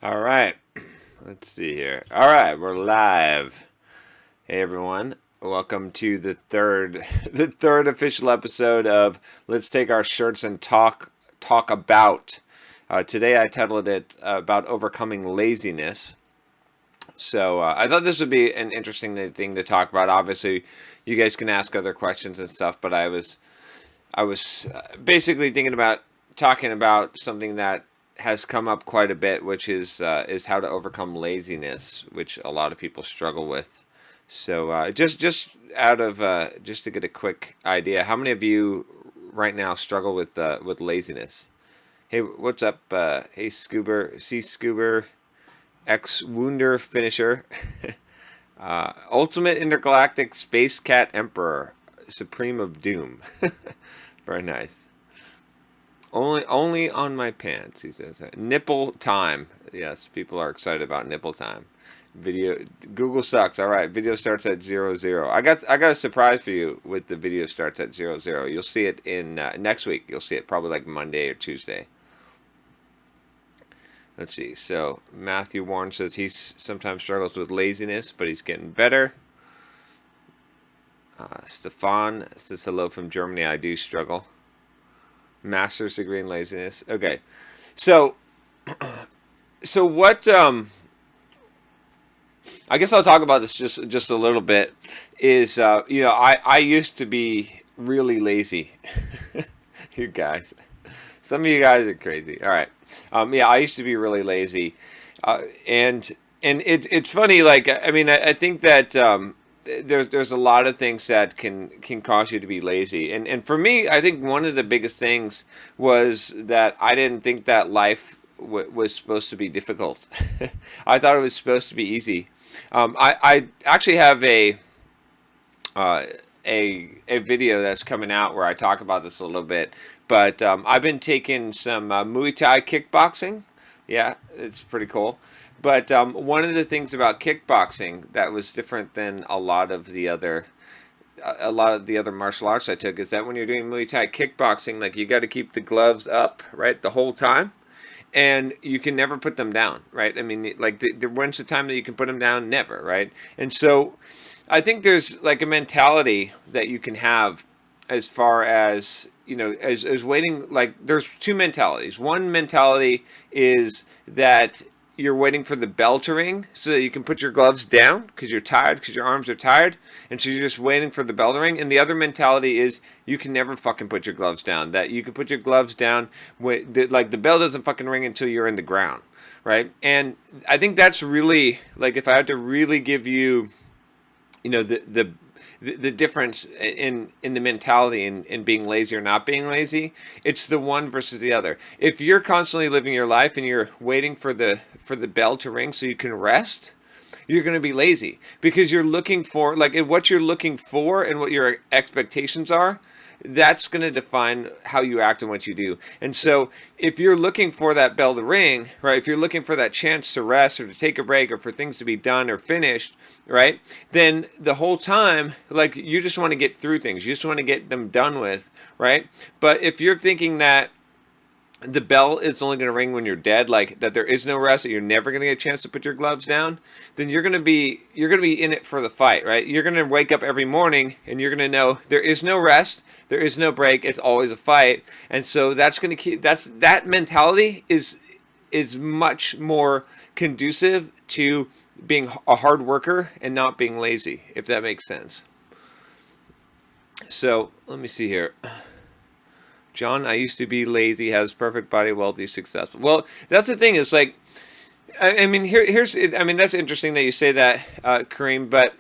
All right. Let's see here. All right, we're live. Hey everyone. Welcome to the third the third official episode of Let's Take Our Shirts and Talk About. Today I titled it about overcoming laziness. So I thought this would be an interesting thing to talk about. Obviously, you guys can ask other questions and stuff, but I was basically thinking about talking about something that has come up quite a bit, which is how to overcome laziness, which a lot of people struggle with. So just out of just to get a quick idea, how many of you right now struggle with laziness? Hey, what's up? Hey, Scuber, C Scuber, X Wunder Finisher, Ultimate Intergalactic Space Cat Emperor, Supreme of Doom. Very nice. Only on my pants, he says. Nipple time. Yes, people are excited about nipple time. Video Google sucks. All right, video starts at 00. I got a surprise for you with the video starts at 00. You'll see it in next week. You'll see it probably like Monday or Tuesday. Let's see. So Matthew Warren says he sometimes struggles with laziness, but he's getting better. Stefan says hello from Germany. I do struggle. Master's degree in laziness. Okay, so what? I guess I'll talk about this just a little bit. Is I used to be really lazy. You guys, some of you guys are crazy. All right, yeah, I used to be really lazy, and it's funny. Like I mean, I think that. There's a lot of things that can cause you to be lazy, and for me, I think one of the biggest things was that I didn't think that life was supposed to be difficult. I thought it was supposed to be easy. I actually have uh, a video that's coming out where I talk about this a little bit, but I've been taking some Muay Thai kickboxing. Yeah, it's pretty cool. But one of the things about kickboxing that was different than a lot of the other martial arts I took is that when you're doing Muay Thai kickboxing, like you got to keep the gloves up, right, the whole time, and you can never put them down, right? I mean, like when's the time that you can put them down? Never, right? And so, I think there's like a mentality that you can have as far as as waiting. Like there's two mentalities. One mentality is that you're waiting for the bell to ring so that you can put your gloves down because you're tired, because your arms are tired, and so you're just waiting for the bell to ring. And the other mentality is you can never fucking put your gloves down. That you can put your gloves down like the bell doesn't fucking ring until you're in the ground, right? And I think that's really like if I had to really give you, the difference in the mentality in being lazy or not being lazy, it's the one versus the other. If you're constantly living your life and you're waiting for the bell to ring so you can rest, you're going to be lazy because you're looking for like what you're looking for and what your expectations are. That's going to define how you act and what you do. And so, if you're looking for that bell to ring, right? If you're looking for that chance to rest or to take a break or for things to be done or finished, right? Then the whole time, like you just want to get through things. You just want to get them done with, right? But if you're thinking that the bell is only going to ring when you're dead, like that there is no rest, that you're never going to get a chance to put your gloves down, then you're going to be in it for the fight, right? You're going to wake up every morning and you're going to know there is no rest, there is no break, it's always a fight. And so that's going to keep that mentality is much more conducive to being a hard worker and not being lazy, if that makes sense. So, let me see here. John, I used to be lazy, has perfect body, wealthy, successful. Well, that's the thing. Is like, I mean, here's. I mean, that's interesting that you say that, Kareem. But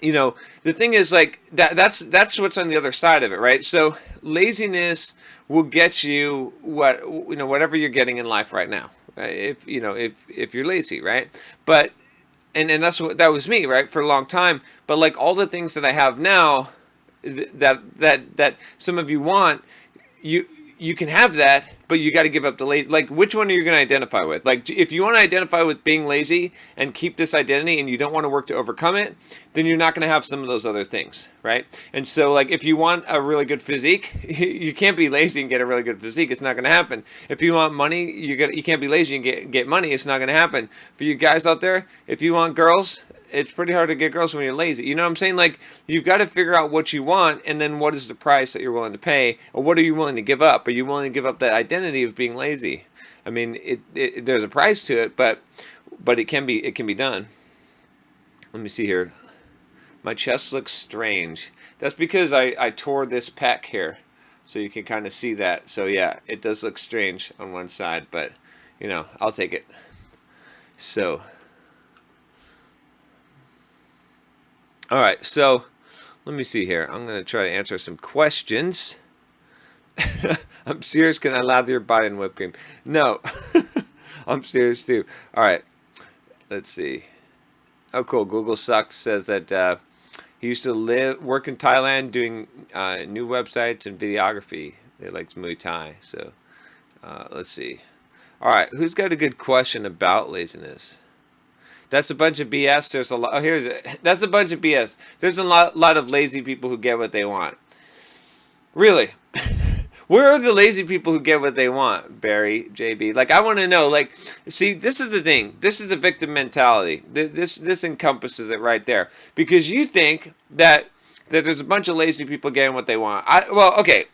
the thing is, like that's what's on the other side of it, right? So laziness will get you whatever you're getting in life right now. If you're lazy, right? But and that was me, right, for a long time. But like all the things that I have now, that some of you want, you you can have that, but you got to give up the lazy. Like, which one are you going to identify with? Like, if you want to identify with being lazy and keep this identity and you don't want to work to overcome it, then you're not going to have some of those other things, right? And so, like, if you want a really good physique, you can't be lazy and get a really good physique. It's not going to happen. If you want money, you can't be lazy and get money. It's not going to happen. For you guys out there, if you want girls, it's pretty hard to get girls when you're lazy. You know what I'm saying? Like, you've got to figure out what you want, and then what is the price that you're willing to pay, or what are you willing to give up? Are you willing to give up that identity of being lazy? I mean, there's a price to it, but it can be done. Let me see here. My chest looks strange. That's because I tore this pec here, so you can kind of see that. So yeah, it does look strange on one side, but you know, I'll take it. So. All right, so let me see here. I'm going to try to answer some questions. I'm serious. Can I lather your body in whipped cream? No. I'm serious too. All right, let's see. Oh, cool. Google Sucks says that he used to work in Thailand doing new websites and videography. He likes Muay Thai. So let's see. All right, who's got a good question about laziness? That's a bunch of BS. There's a lot. Oh, that's a bunch of BS. There's a lot of lazy people who get what they want. Really? Where are the lazy people who get what they want, Barry, JB? Like, I want to know. Like, see, this is the thing. This is the victim mentality. This encompasses it right there. Because you think that there's a bunch of lazy people getting what they want. Well, okay.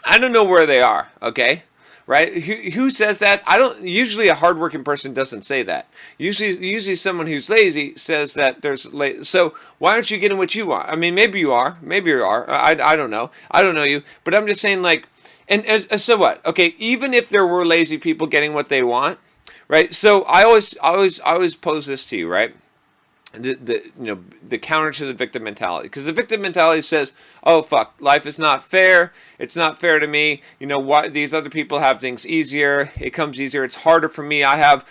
I don't know where they are. Okay. Right? Who says that? I don't. Usually, a hardworking person doesn't say that. Usually, someone who's lazy says that there's so why aren't you getting what you want? I mean, maybe you are. Maybe you are. I don't know. I don't know you. But I'm just saying, like, and so what? Okay, even if there were lazy people getting what they want, right? So I always pose this to you, right? The counter to the victim mentality, because the victim mentality says, oh fuck, life is not fair, it's not fair to me, you know, why these other people have things easier, it comes easier, it's harder for me, I have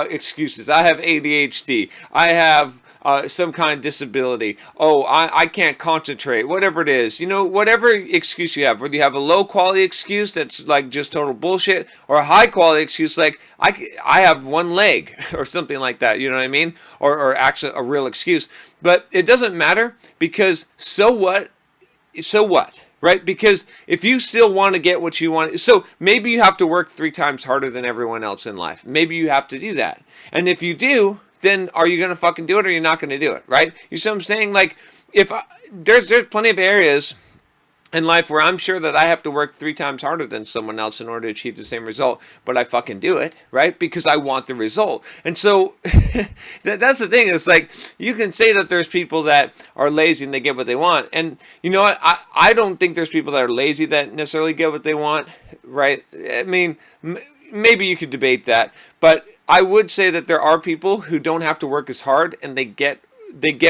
excuses, I have ADHD, I have some kind of disability, oh, I can't concentrate, whatever it is, you know, whatever excuse you have, whether you have a low quality excuse that's like just total bullshit, or a high quality excuse like I have one leg or something like that, you know what I mean, or actually a real excuse. But it doesn't matter, because so what, right? Because if you still want to get what you want, so maybe you have to work 3 times harder than everyone else in life. Maybe you have to do that. And if you do, then are you going to fucking do it, or you're not going to do it, right? You see what I'm saying? Like, there's plenty of areas in life where I'm sure that I have to work 3 times harder than someone else in order to achieve the same result, but I fucking do it, right? Because I want the result. And so that's the thing. It's like, you can say that there's people that are lazy and they get what they want. And you know what? I don't think there's people that are lazy that necessarily get what they want, right? I mean, maybe you could debate that, but I would say that there are people who don't have to work as hard and they get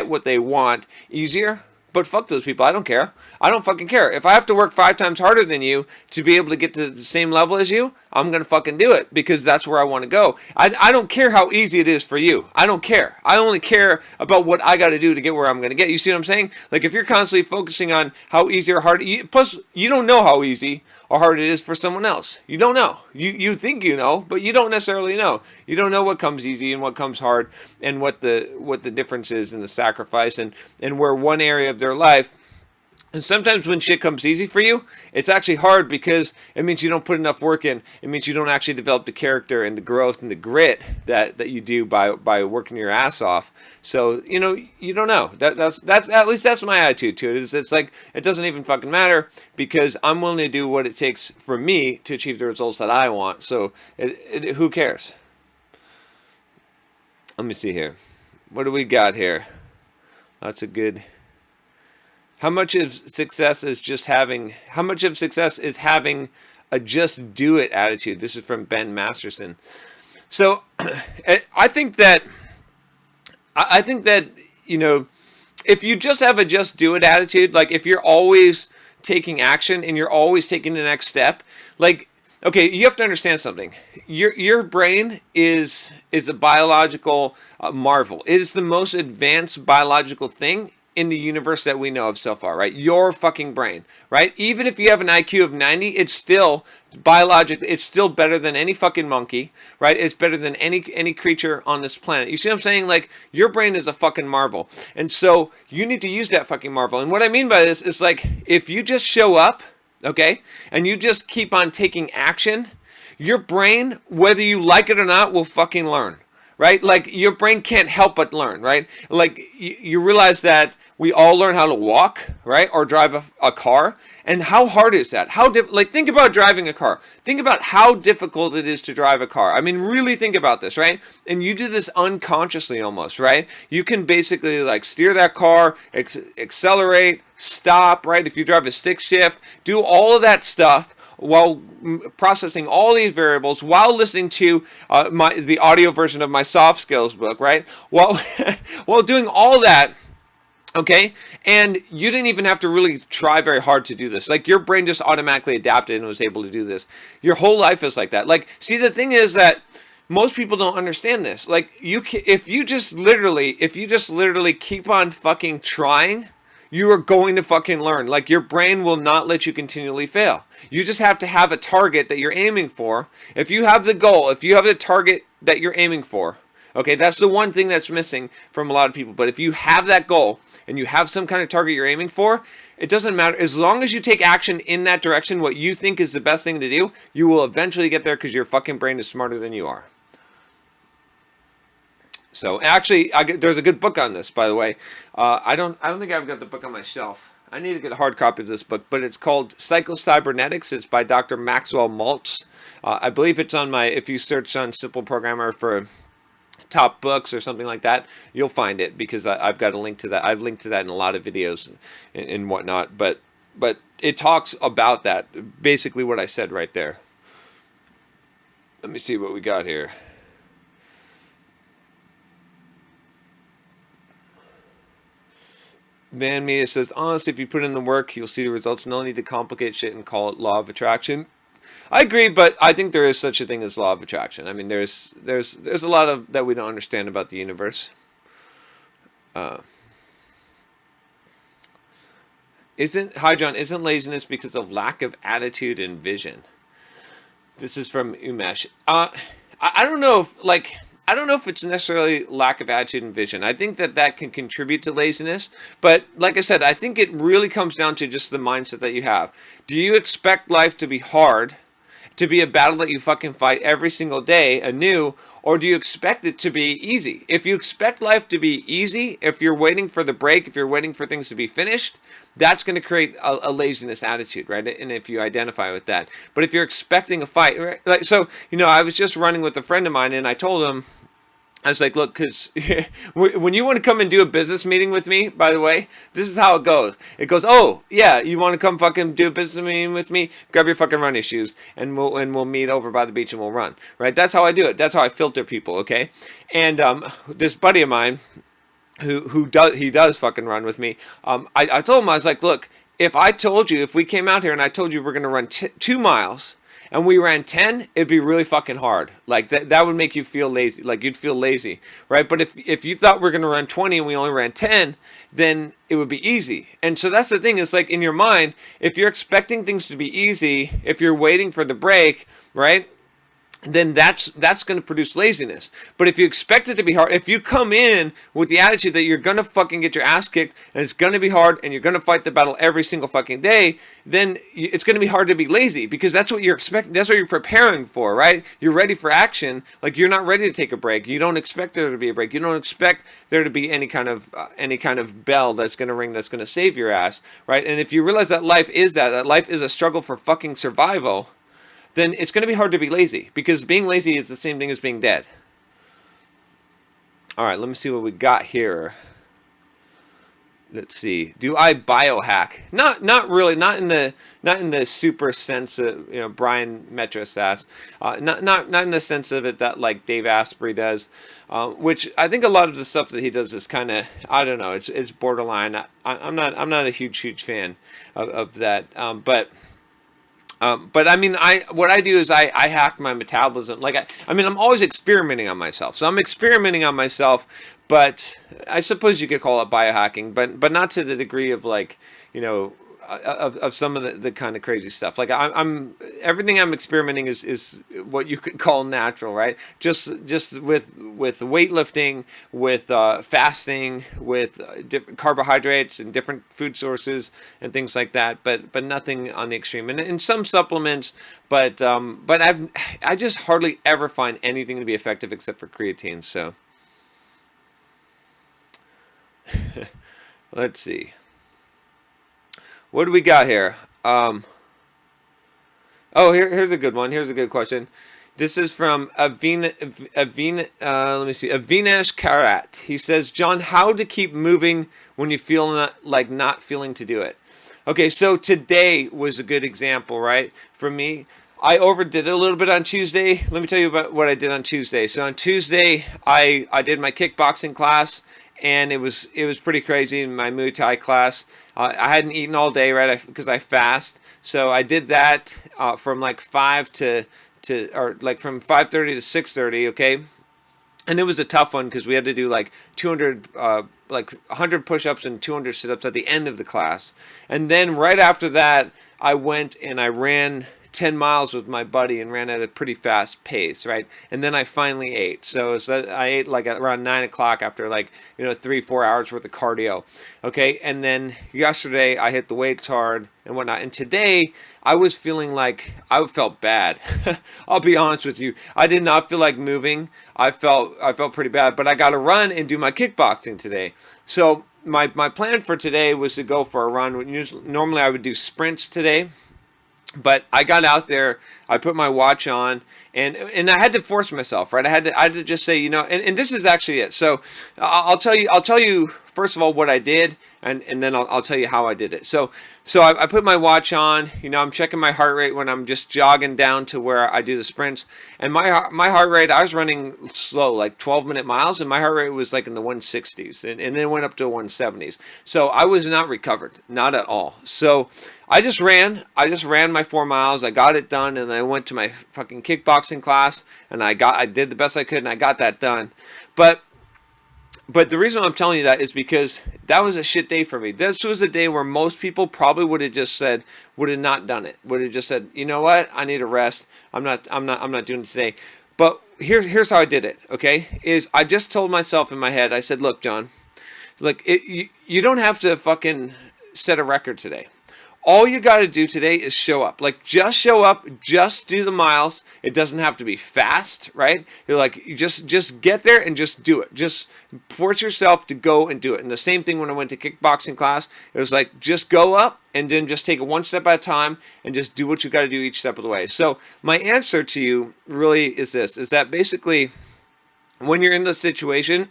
what they want easier. But fuck those people. I don't care. I don't fucking care. If I have to work 5 times harder than you to be able to get to the same level as you, I'm going to fucking do it, because that's where I want to go. I don't care how easy it is for you. I don't care. I only care about what I got to do to get where I'm going to get. You see what I'm saying? Like, if you're constantly focusing on how easy or hard, plus you don't know how easy or hard it is for someone else. You don't know. You think you know, but you don't necessarily know. You don't know what comes easy and what comes hard, and what the difference is in the sacrifice, and where one area of their life. And sometimes when shit comes easy for you, it's actually hard, because it means you don't put enough work in. It means you don't actually develop the character and the growth and the grit that you do by working your ass off. So, you know, you don't know. That's at least that's my attitude to it. It's like, it doesn't even fucking matter, because I'm willing to do what it takes for me to achieve the results that I want. So who cares? Let me see here. What do we got here? That's a good. How much of success is having a just do it attitude? This is from Ben Masterson. So I think that you know, if you just have a just do it attitude, like if you're always taking action and you're always taking the next step, like, okay, you have to understand something. Your brain is a biological marvel. It is the most advanced biological thing in the universe that we know of so far, right? Your fucking brain, right? Even if you have an IQ of 90, it's still biologically, it's still better than any fucking monkey, right? It's better than any creature on this planet. You see what I'm saying? Like, your brain is a fucking marvel. And so you need to use that fucking marvel. And what I mean by this is, like, if you just show up, okay, and you just keep on taking action, your brain, whether you like it or not, will fucking learn. Right? Like, your brain can't help but learn, right? Like, you realize that we all learn how to walk, right? Or drive a car. And how hard is that? Like, think about driving a car. Think about how difficult it is to drive a car. I mean, really think about this, right? And you do this unconsciously almost, right? You can basically, like, steer that car, accelerate, stop, right? If you drive a stick shift, do all of that stuff while processing all these variables, while listening to the audio version of my soft skills book, right? While doing all that, okay? And you didn't even have to really try very hard to do this. Like, your brain just automatically adapted and was able to do this. Your whole life is like that. Like, see, the thing is that most people don't understand this. Like, if you just literally keep on fucking trying, you are going to fucking learn. Like, your brain will not let you continually fail. You just have to have a target that you're aiming for. If you have the goal, if you have the target that you're aiming for, okay, that's the one thing that's missing from a lot of people. But if you have that goal and you have some kind of target you're aiming for, it doesn't matter. As long as you take action in that direction, what you think is the best thing to do, you will eventually get there, because your fucking brain is smarter than you are. So actually, there's a good book on this, by the way. I don't think I've got the book on my shelf. I need to get a hard copy of this book, but it's called Psycho-Cybernetics. It's by Dr. Maxwell Maltz. I believe it's on if you search on Simple Programmer for top books or something like that, you'll find it, because I've got a link to that. I've linked to that in a lot of videos and whatnot. But it talks about that, basically what I said right there. Let me see what we got here. Van Media says, honestly, if you put in the work, you'll see the results. No need to complicate shit and call it law of attraction. I agree, but I think there is such a thing as law of attraction. I mean, there's a lot of that we don't understand about the universe. Hi John, isn't laziness because of lack of attitude and vision? This is from Umesh. I don't know if, like, I don't know if it's necessarily lack of attitude and vision. I think that can contribute to laziness. But like I said, I think it really comes down to just the mindset that you have. Do you expect life to be hard, to be a battle that you fucking fight every single day anew, or do you expect it to be easy? If you expect life to be easy, if you're waiting for the break, if you're waiting for things to be finished, that's going to create a laziness attitude, right? And if you identify with that. But if you're expecting a fight, right? Like, so, I was just running with a friend of mine, and I told him, I was like, look, because when you want to come and do a business meeting with me, by the way, this is how it goes. It goes, oh, yeah, you want to come fucking do a business meeting with me? Grab your fucking running shoes, and we'll meet over by the beach and we'll run, right? That's how I do it. That's how I filter people, okay? And this buddy of mine, who does fucking run with me, I told him, I was like, look, if we came out here and I told you we're going to run 2 miles, and we ran 10, it'd be really fucking hard. Like, that would make you feel lazy. Like, you'd feel lazy, right? But if you thought we're going to run 20 and we only ran 10, then it would be easy. And so that's the thing. It's like, in your mind, if you're expecting things to be easy, if you're waiting for the break, right, then that's going to produce laziness. But if you expect it to be hard, if you come in with the attitude that you're going to fucking get your ass kicked and it's going to be hard and you're going to fight the battle every single fucking day, then it's going to be hard to be lazy, because that's what you're expecting. That's what you're preparing for, right? You're ready for action. Like, you're not ready to take a break. You don't expect there to be a break. You don't expect there to be any kind of bell that's going to ring that's going to save your ass, right? And if you realize that life is that life is a struggle for fucking survival, then it's going to be hard to be lazy, because being lazy is the same thing as being dead. All right, let me see what we got here. Let's see. Do I biohack? Not really. Not in the super sense of, Brian Metras asked. Not in the sense of it that, like, Dave Asprey does, which I think a lot of the stuff that he does is kind of, I don't know. It's borderline. I'm not a huge fan of that. But But I mean, what I do is I hack my metabolism. Like I mean, I'm always experimenting on myself. So I'm experimenting on myself, but I suppose you could call it biohacking, but not to the degree of like, you know, of some of the kind of crazy stuff. Like I'm everything I'm experimenting is what you could call natural, right? Just with weightlifting, with fasting, with different carbohydrates and different food sources and things like that. But nothing on the extreme. And some supplements, but I just hardly ever find anything to be effective except for creatine. So let's see. What do we got here? Oh, here's a good one. Here's a good question. This is from let me see, Avinash Karat. He says, John, how to keep moving when you feel not feeling to do it. Okay, so today was a good example, right? For me, I overdid it a little bit on Tuesday. Let me tell you about what I did on Tuesday. So on Tuesday, I did my kickboxing class, and it was pretty crazy in my Muay Thai class. I hadn't eaten all day, right? Because I fast. So I did that from like 5:30 to 6:30. Okay, and it was a tough one because we had to do like 200 like 100 push-ups and 200 sit-ups at the end of the class. And then right after that, I went and I ran 10 miles with my buddy and ran at a pretty fast pace, right? And then I finally ate. So I ate like at around 9 o'clock after like, 3-4 hours worth of cardio. Okay. And then yesterday I hit the weights hard and whatnot. And today I was feeling like I felt bad. I'll be honest with you. I did not feel like moving. I felt pretty bad, but I got to run and do my kickboxing today. So my plan for today was to go for a run. Normally I would do sprints today. But I got out there, I put my watch on, and I had to force myself, right? I had to just say, and this is actually it. So I'll tell you first of all what I did, and then I'll tell you how I did it. So I put my watch on, I'm checking my heart rate when I'm just jogging down to where I do the sprints, and my heart rate, I was running slow, like 12-minute miles, and my heart rate was like in the 160s, and then it went up to 170s. So I was not recovered, not at all. So I just ran my 4 miles. I got it done, and I went to my fucking kickboxing class, and I did the best I could, and I got that done. But the reason I'm telling you that is because that was a shit day for me. This was a day where most people probably would have not done it. Would have just said, you know what? I need a rest. I'm not doing it today. But here's how I did it. Okay, is I just told myself in my head. I said, look, John, look, you don't have to fucking set a record today. All you got to do today is show up. Like, just show up, just do the miles. It doesn't have to be fast, right? You're like, you just get there and just do it. Just force yourself to go and do it. And the same thing when I went to kickboxing class, it was like, just go up and then just take it one step at a time and just do what you got to do each step of the way. So my answer to you really is this, is that basically when you're in the situation,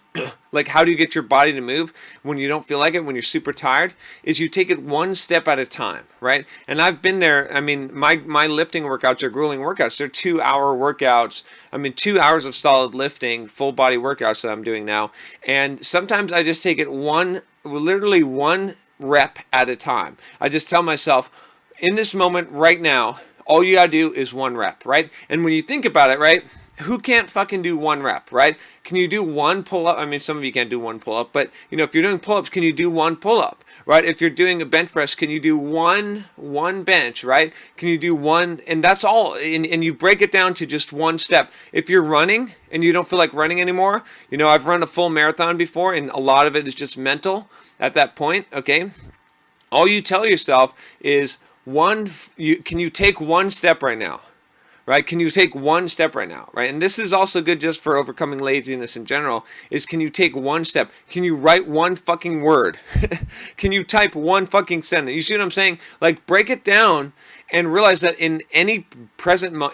like how do you get your body to move when you don't feel like it, when you're super tired, is you take it one step at a time, right? And I've been there. I mean, my lifting workouts are grueling workouts. They're 2-hour workouts. I mean, 2 hours of solid lifting, full body workouts that I'm doing now. And sometimes I just take it literally one rep at a time. I just tell myself, in this moment right now, all you gotta do is one rep, right? And when you think about it, right? Who can't fucking do one rep, right? Can you do one pull-up? I mean, some of you can't do one pull-up, but, if you're doing pull-ups, can you do one pull-up, right? If you're doing a bench press, can you do one bench, right? Can you do one, and that's all, and you break it down to just one step. If you're running and you don't feel like running anymore, I've run a full marathon before, and a lot of it is just mental at that point, okay? All you tell yourself is, can you take one step right now? Right? Can you take one step right now? Right? And this is also good just for overcoming laziness in general, is can you take one step? Can you write one fucking word? Can you type one fucking sentence? You see what I'm saying? Like, break it down and realize that in any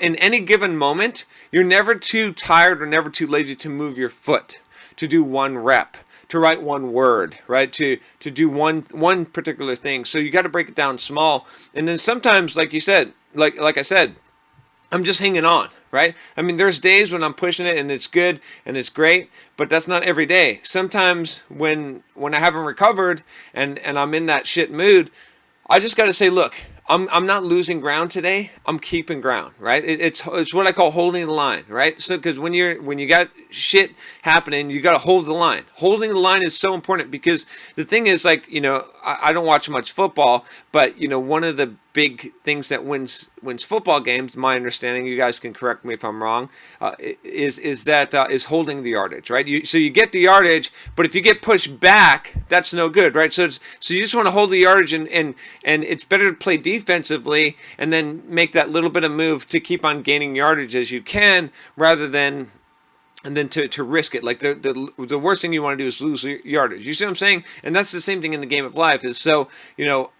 in any given moment, you're never too tired or never too lazy to move your foot, to do one rep, to write one word, right? To do one particular thing. So you got to break it down small. And then sometimes, like you said, like I said, I'm just hanging on, right? I mean, there's days when I'm pushing it and it's good and it's great, but that's not every day. Sometimes when I haven't recovered and I'm in that shit mood, I just got to say, look, I'm not losing ground today. I'm keeping ground, right? It's what I call holding the line, right? So because when you got shit happening, you got to hold the line. Holding the line is so important because the thing is, like, I don't watch much football, but one of the big things that wins football games, my understanding, you guys can correct me if I'm wrong, is holding the yardage, right? So you get the yardage, but if you get pushed back, that's no good, right? So you just want to hold the yardage, and it's better to play defensively and then make that little bit of move to keep on gaining yardage as you can, rather than to risk it. Like the worst thing you want to do is lose yardage. You see what I'm saying? And that's the same thing in the game of life. Is so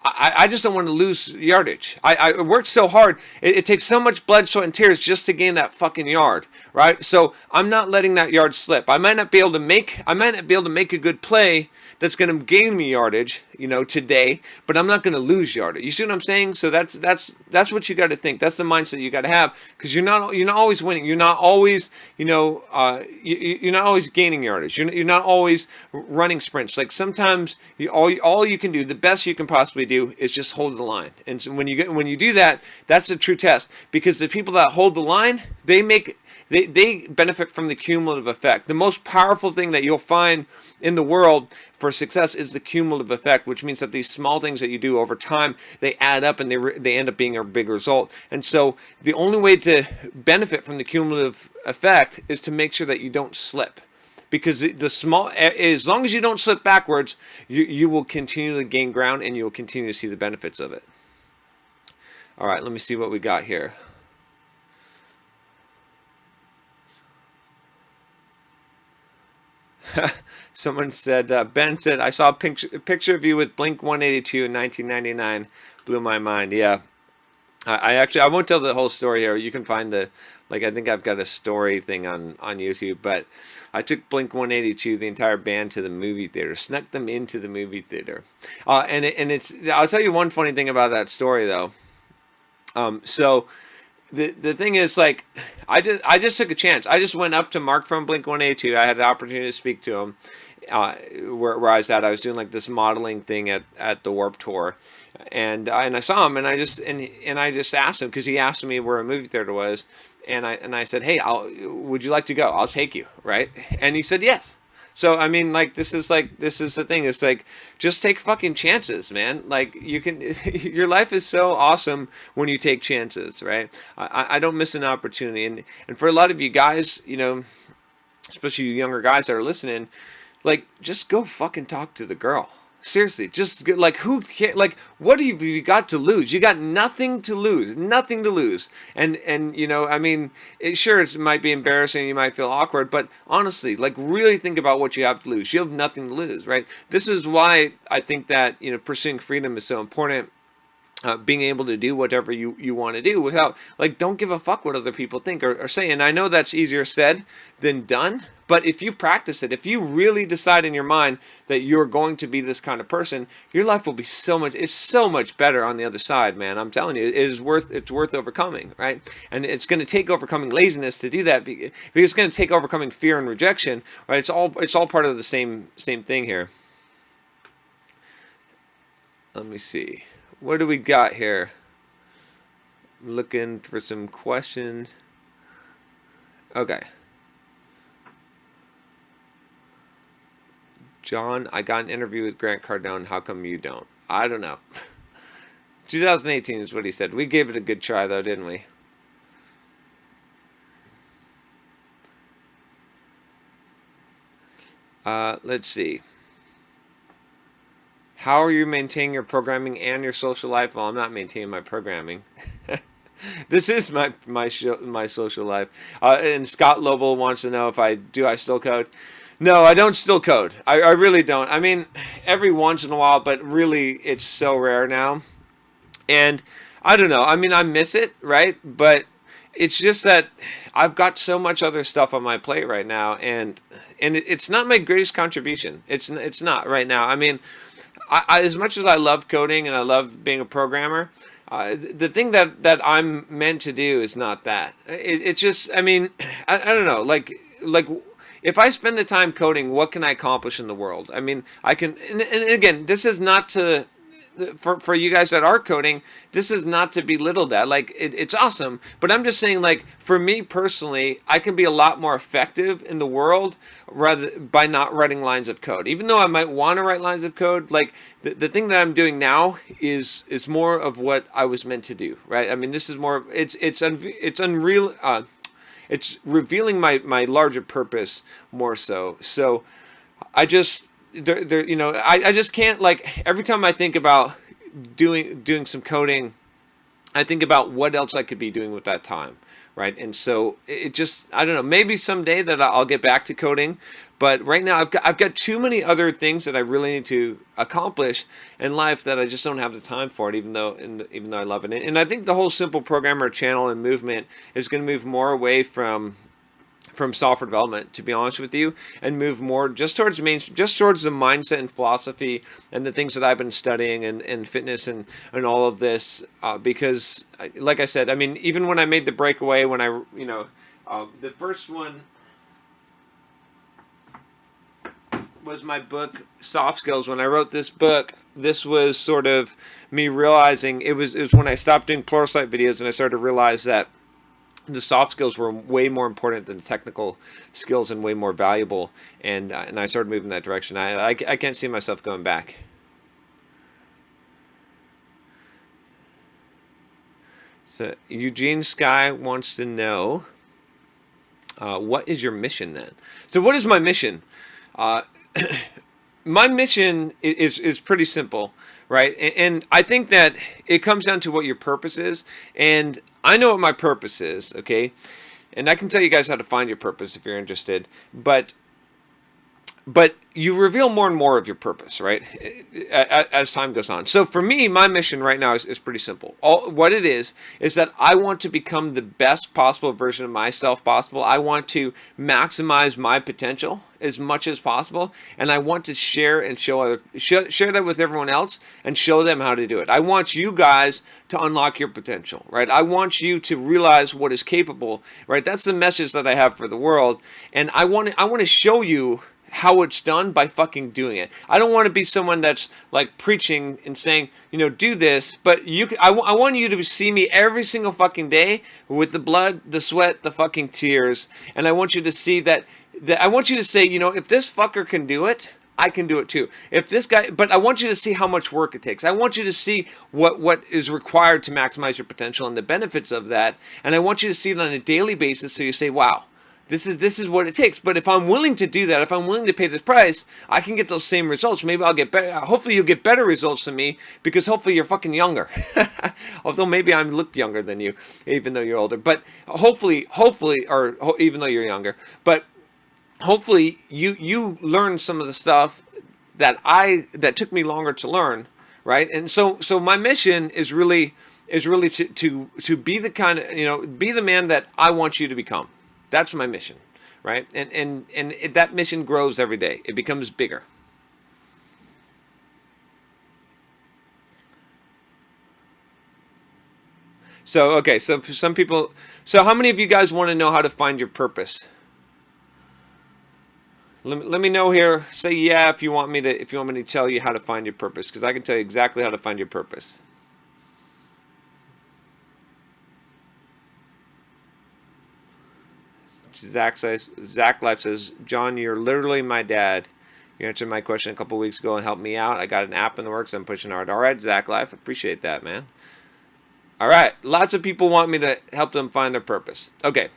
I just don't want to lose yardage. I worked so hard. It takes so much blood, sweat, and tears just to gain that fucking yard, right? So I'm not letting that yard slip. I might not be able to make a good play that's going to gain me yardage, today, but I'm not going to lose yardage. You see what I'm saying? So that's what you got to think. That's the mindset you got to have, because you're not always winning. You're not always you're not always gaining yardage. You're not always running sprints. Like sometimes all you can do, the best you can possibly do, is just hold the line. And so when you do that, that's the true test, because the people that hold the line, they benefit from the cumulative effect. The most powerful thing that you'll find in the world for success is the cumulative effect, which means that these small things that you do over time, they add up and they end up being a big result. And so the only way to benefit from the cumulative effect is to make sure that you don't slip. Because as long as you don't slip backwards, you will continue to gain ground, and you will continue to see the benefits of it. All right, let me see what we got here. Someone said, Ben said, I saw a picture of you with Blink 182 in 1999. Blew my mind. Yeah. I won't tell the whole story here. You can find I think I've got a story thing on YouTube, but I took Blink 182, the entire band, to the movie theater, snuck them into the movie theater. I'll tell you one funny thing about that story, though. So the thing is, like, I just took a chance. I just went up to Mark from Blink 182. I had the opportunity to speak to him where I was at. I was doing like this modeling thing at the Warped Tour, and I saw him, and I just asked him, because he asked me where a movie theater was, and I said, hey, would you like to go? I'll take you, right? And he said yes. So I mean, like, this is the thing. It's like, just take fucking chances, man. Like, you can, your life is so awesome when you take chances, right? I don't miss an opportunity, and for a lot of you guys, especially you younger guys that are listening, like, just go fucking talk to the girl. Seriously, just like, who can't, like, what have you got to lose? You got nothing to lose, nothing to lose. And I mean, it might be embarrassing, you might feel awkward, but honestly, like, really think about what you have to lose. You have nothing to lose, right? This is why I think that, pursuing freedom is so important. Being able to do whatever you want to do without, like, don't give a fuck what other people think or say. And I know that's easier said than done, but if you practice it, if you really decide in your mind that you're going to be this kind of person, your life will be it's so much better on the other side, man. I'm telling you, it's worth overcoming, right? And it's going to take overcoming laziness to do that, because it's going to take overcoming fear and rejection, right? It's all part of the same thing here. Let me see. What do we got here? I'm looking for some questions. Okay. John, I got an interview with Grant Cardone. How come you don't? I don't know. 2018 is what he said. We gave it a good try, though, didn't we? Let's see. How are you maintaining your programming and your social life? Well, I'm not maintaining my programming. This is my social life. And Scott Lobel wants to know if I still code. No, I don't still code. I really don't. I mean, every once in a while, but really, it's so rare now. And I don't know. I mean, I miss it, right? But it's just that I've got so much other stuff on my plate right now, and it's not my greatest contribution. It's not right now. I mean, I as much as I love coding and I love being a programmer, the thing that I'm meant to do is not that. It's just, I mean, I don't know, like if I spend the time coding, what can I accomplish in the world? I mean, I can, and again, this is not to for you guys that are coding, this is not to belittle that. Like it's awesome, but I'm just saying, like, for me personally, I can be a lot more effective in the world rather by not writing lines of code. Even though I might want to write lines of code, like the thing that I'm doing now is more of what I was meant to do, right? I mean, this is more, it's unreal. It's revealing my larger purpose more so. So I just, you know, I just can't, like, every time I think about doing some coding, I think about what else I could be doing with that time, right? And so it just, I don't know, maybe someday that I'll get back to coding, but right now I've got too many other things that I really need to accomplish in life that I just don't have the time for it, even though I love it. And I think the whole Simple Programmer channel and movement is going to move more away from software development, to be honest with you, and move more just towards the mindset and philosophy and the things that I've been studying and fitness and all of this, because like I said, I mean, even when I made the breakaway, when I, you know, the first one was my book Soft Skills. When I wrote this book, this was sort of me realizing, it was when I stopped doing Pluralsight videos and I started to realize that the soft skills were way more important than the technical skills and way more valuable, and I started moving that direction. I can't see myself going back. So Eugene Sky wants to know, what is your mission then? So what is my mission? My mission is pretty simple, right? And I think that it comes down to what your purpose is. And I know what my purpose is, okay? And I can tell you guys how to find your purpose if you're interested. But you reveal more and more of your purpose, right, as time goes on. So for me, my mission right now is pretty simple. What it is that I want to become the best possible version of myself possible. I want to maximize my potential as much as possible, and I want to share and share that with everyone else and show them how to do it. I want you guys to unlock your potential, right? I want you to realize what is capable, right? That's the message that I have for the world, and I want to show you how it's done by fucking doing it. I don't want to be someone that's like preaching and saying, you know, do this, but I want you to see me every single fucking day with the blood, the sweat, the fucking tears, and I want you to see that I want you to say, you know, if this fucker can do it, I can do it too. If this guy, but I want you to see how much work it takes. I want you to see what is required to maximize your potential and the benefits of that, and I want you to see it on a daily basis so you say, wow, this is what it takes. But if I'm willing to do that, if I'm willing to pay this price, I can get those same results. Maybe I'll get better. Hopefully you'll get better results than me, because hopefully you're fucking younger. Although maybe I look younger than you, even though you're older. But hopefully, or even though you're younger. But hopefully you learn some of the stuff that took me longer to learn, right? And so my mission is really to be the kind of, you know, be the man that I want you to become. That's my mission, right? And that mission grows every day. It becomes bigger. So, okay, so some people, so how many of you guys want to know how to find your purpose? Let me know here. Say yeah if you want me to tell you how to find your purpose, because I can tell you exactly how to find your purpose. Zach Life says, John, you're literally my dad. You answered my question a couple weeks ago and helped me out. I got an app in the works. I'm pushing hard. All right, Zach Life, appreciate that, man. All right, lots of people want me to help them find their purpose. Okay.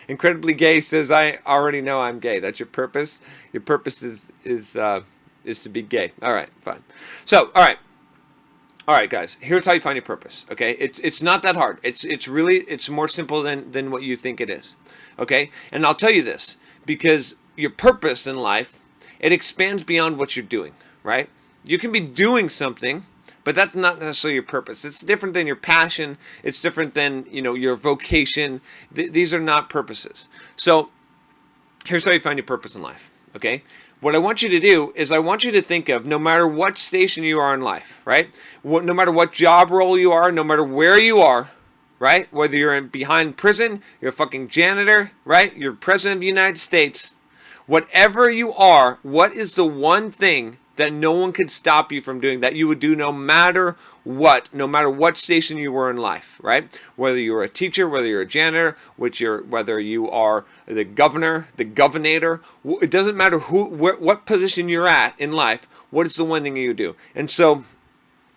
Incredibly Gay says, I already know I'm gay. That's your purpose. Your purpose is to be gay. All right, fine. So, all right, guys. Here's how you find your purpose. Okay, it's not that hard. It's more simple than what you think it is. Okay, and I'll tell you this, because your purpose in life, it expands beyond what you're doing. Right? You can be doing something, but that's not necessarily your purpose. It's different than your passion. It's different than, you know, your vocation. These are not purposes. So here's how you find your purpose in life. Okay. What I want you to do is I want you to think of, no matter what station you are in life, right? No matter what job role you are, no matter where you are, right? Whether you're behind prison, you're a fucking janitor, right? You're president of the United States. Whatever you are, what is the one thing that no one could stop you from doing, that you would do no matter what station you were in life, right? Whether you were a teacher, whether you're a janitor, whether you are the governor, the governator, it doesn't matter what position you're at in life. What is the one thing you do? And so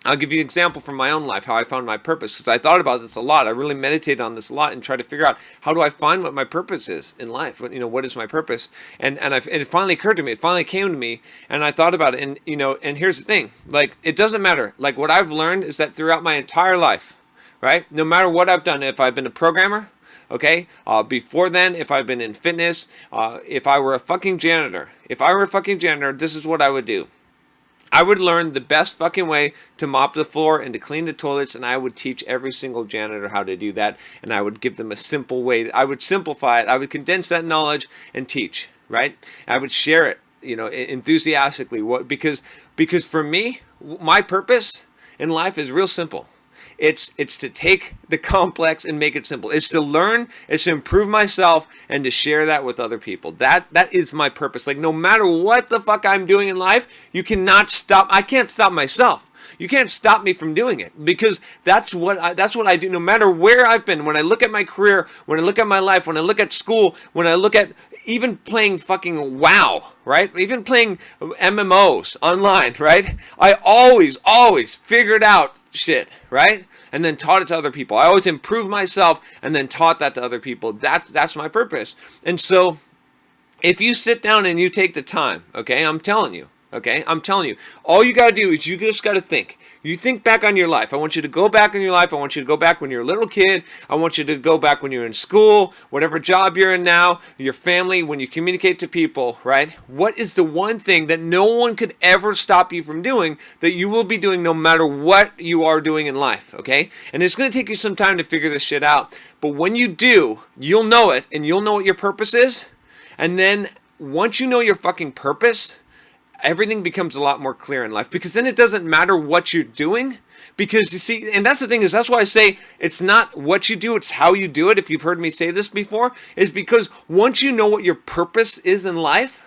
I'll give you an example from my own life, how I found my purpose, because I thought about this a lot. I really meditated on this a lot and tried to figure out, how do I find what my purpose is in life? What is my purpose? And it finally occurred to me. It finally came to me, and I thought about it. And here's the thing. Like, it doesn't matter. Like, what I've learned is that throughout my entire life, right, no matter what I've done, if I've been a programmer, okay, before then, if I've been in fitness, if I were a fucking janitor, this is what I would do. I would learn the best fucking way to mop the floor and to clean the toilets, and I would teach every single janitor how to do that, and I would give them a simple way. I would simplify it. I would condense that knowledge and teach, right? I would share it, enthusiastically. Because for me, my purpose in life is real simple. It's to take the complex and make it simple. It's to learn, it's to improve myself, and to share that with other people. That is my purpose. Like, no matter what the fuck I'm doing in life, I can't stop myself. You can't stop me from doing it, because that's what I do. No matter where I've been, when I look at my career, when I look at my life, when I look at school, when I look at even playing fucking WoW, right? Even playing MMOs online, right? I always figured out shit, right? And then taught it to other people. I always improved myself and then taught that to other people. That's my purpose. And so if you sit down and you take the time, okay, I'm telling you, all you got to do is you just got to think. You think back on your life. I want you to go back in your life. I want you to go back when you're a little kid. I want you to go back when you're in school, whatever job you're in now, your family, when you communicate to people, right? What is the one thing that no one could ever stop you from doing, that you will be doing no matter what you are doing in life, okay? And it's going to take you some time to figure this shit out. But when you do, you'll know it, and you'll know what your purpose is. And then once you know your fucking purpose, everything becomes a lot more clear in life, because then it doesn't matter what you're doing. Because you see, and that's the thing, is that's why I say it's not what you do, it's how you do it. If you've heard me say this before, is because once you know what your purpose is in life,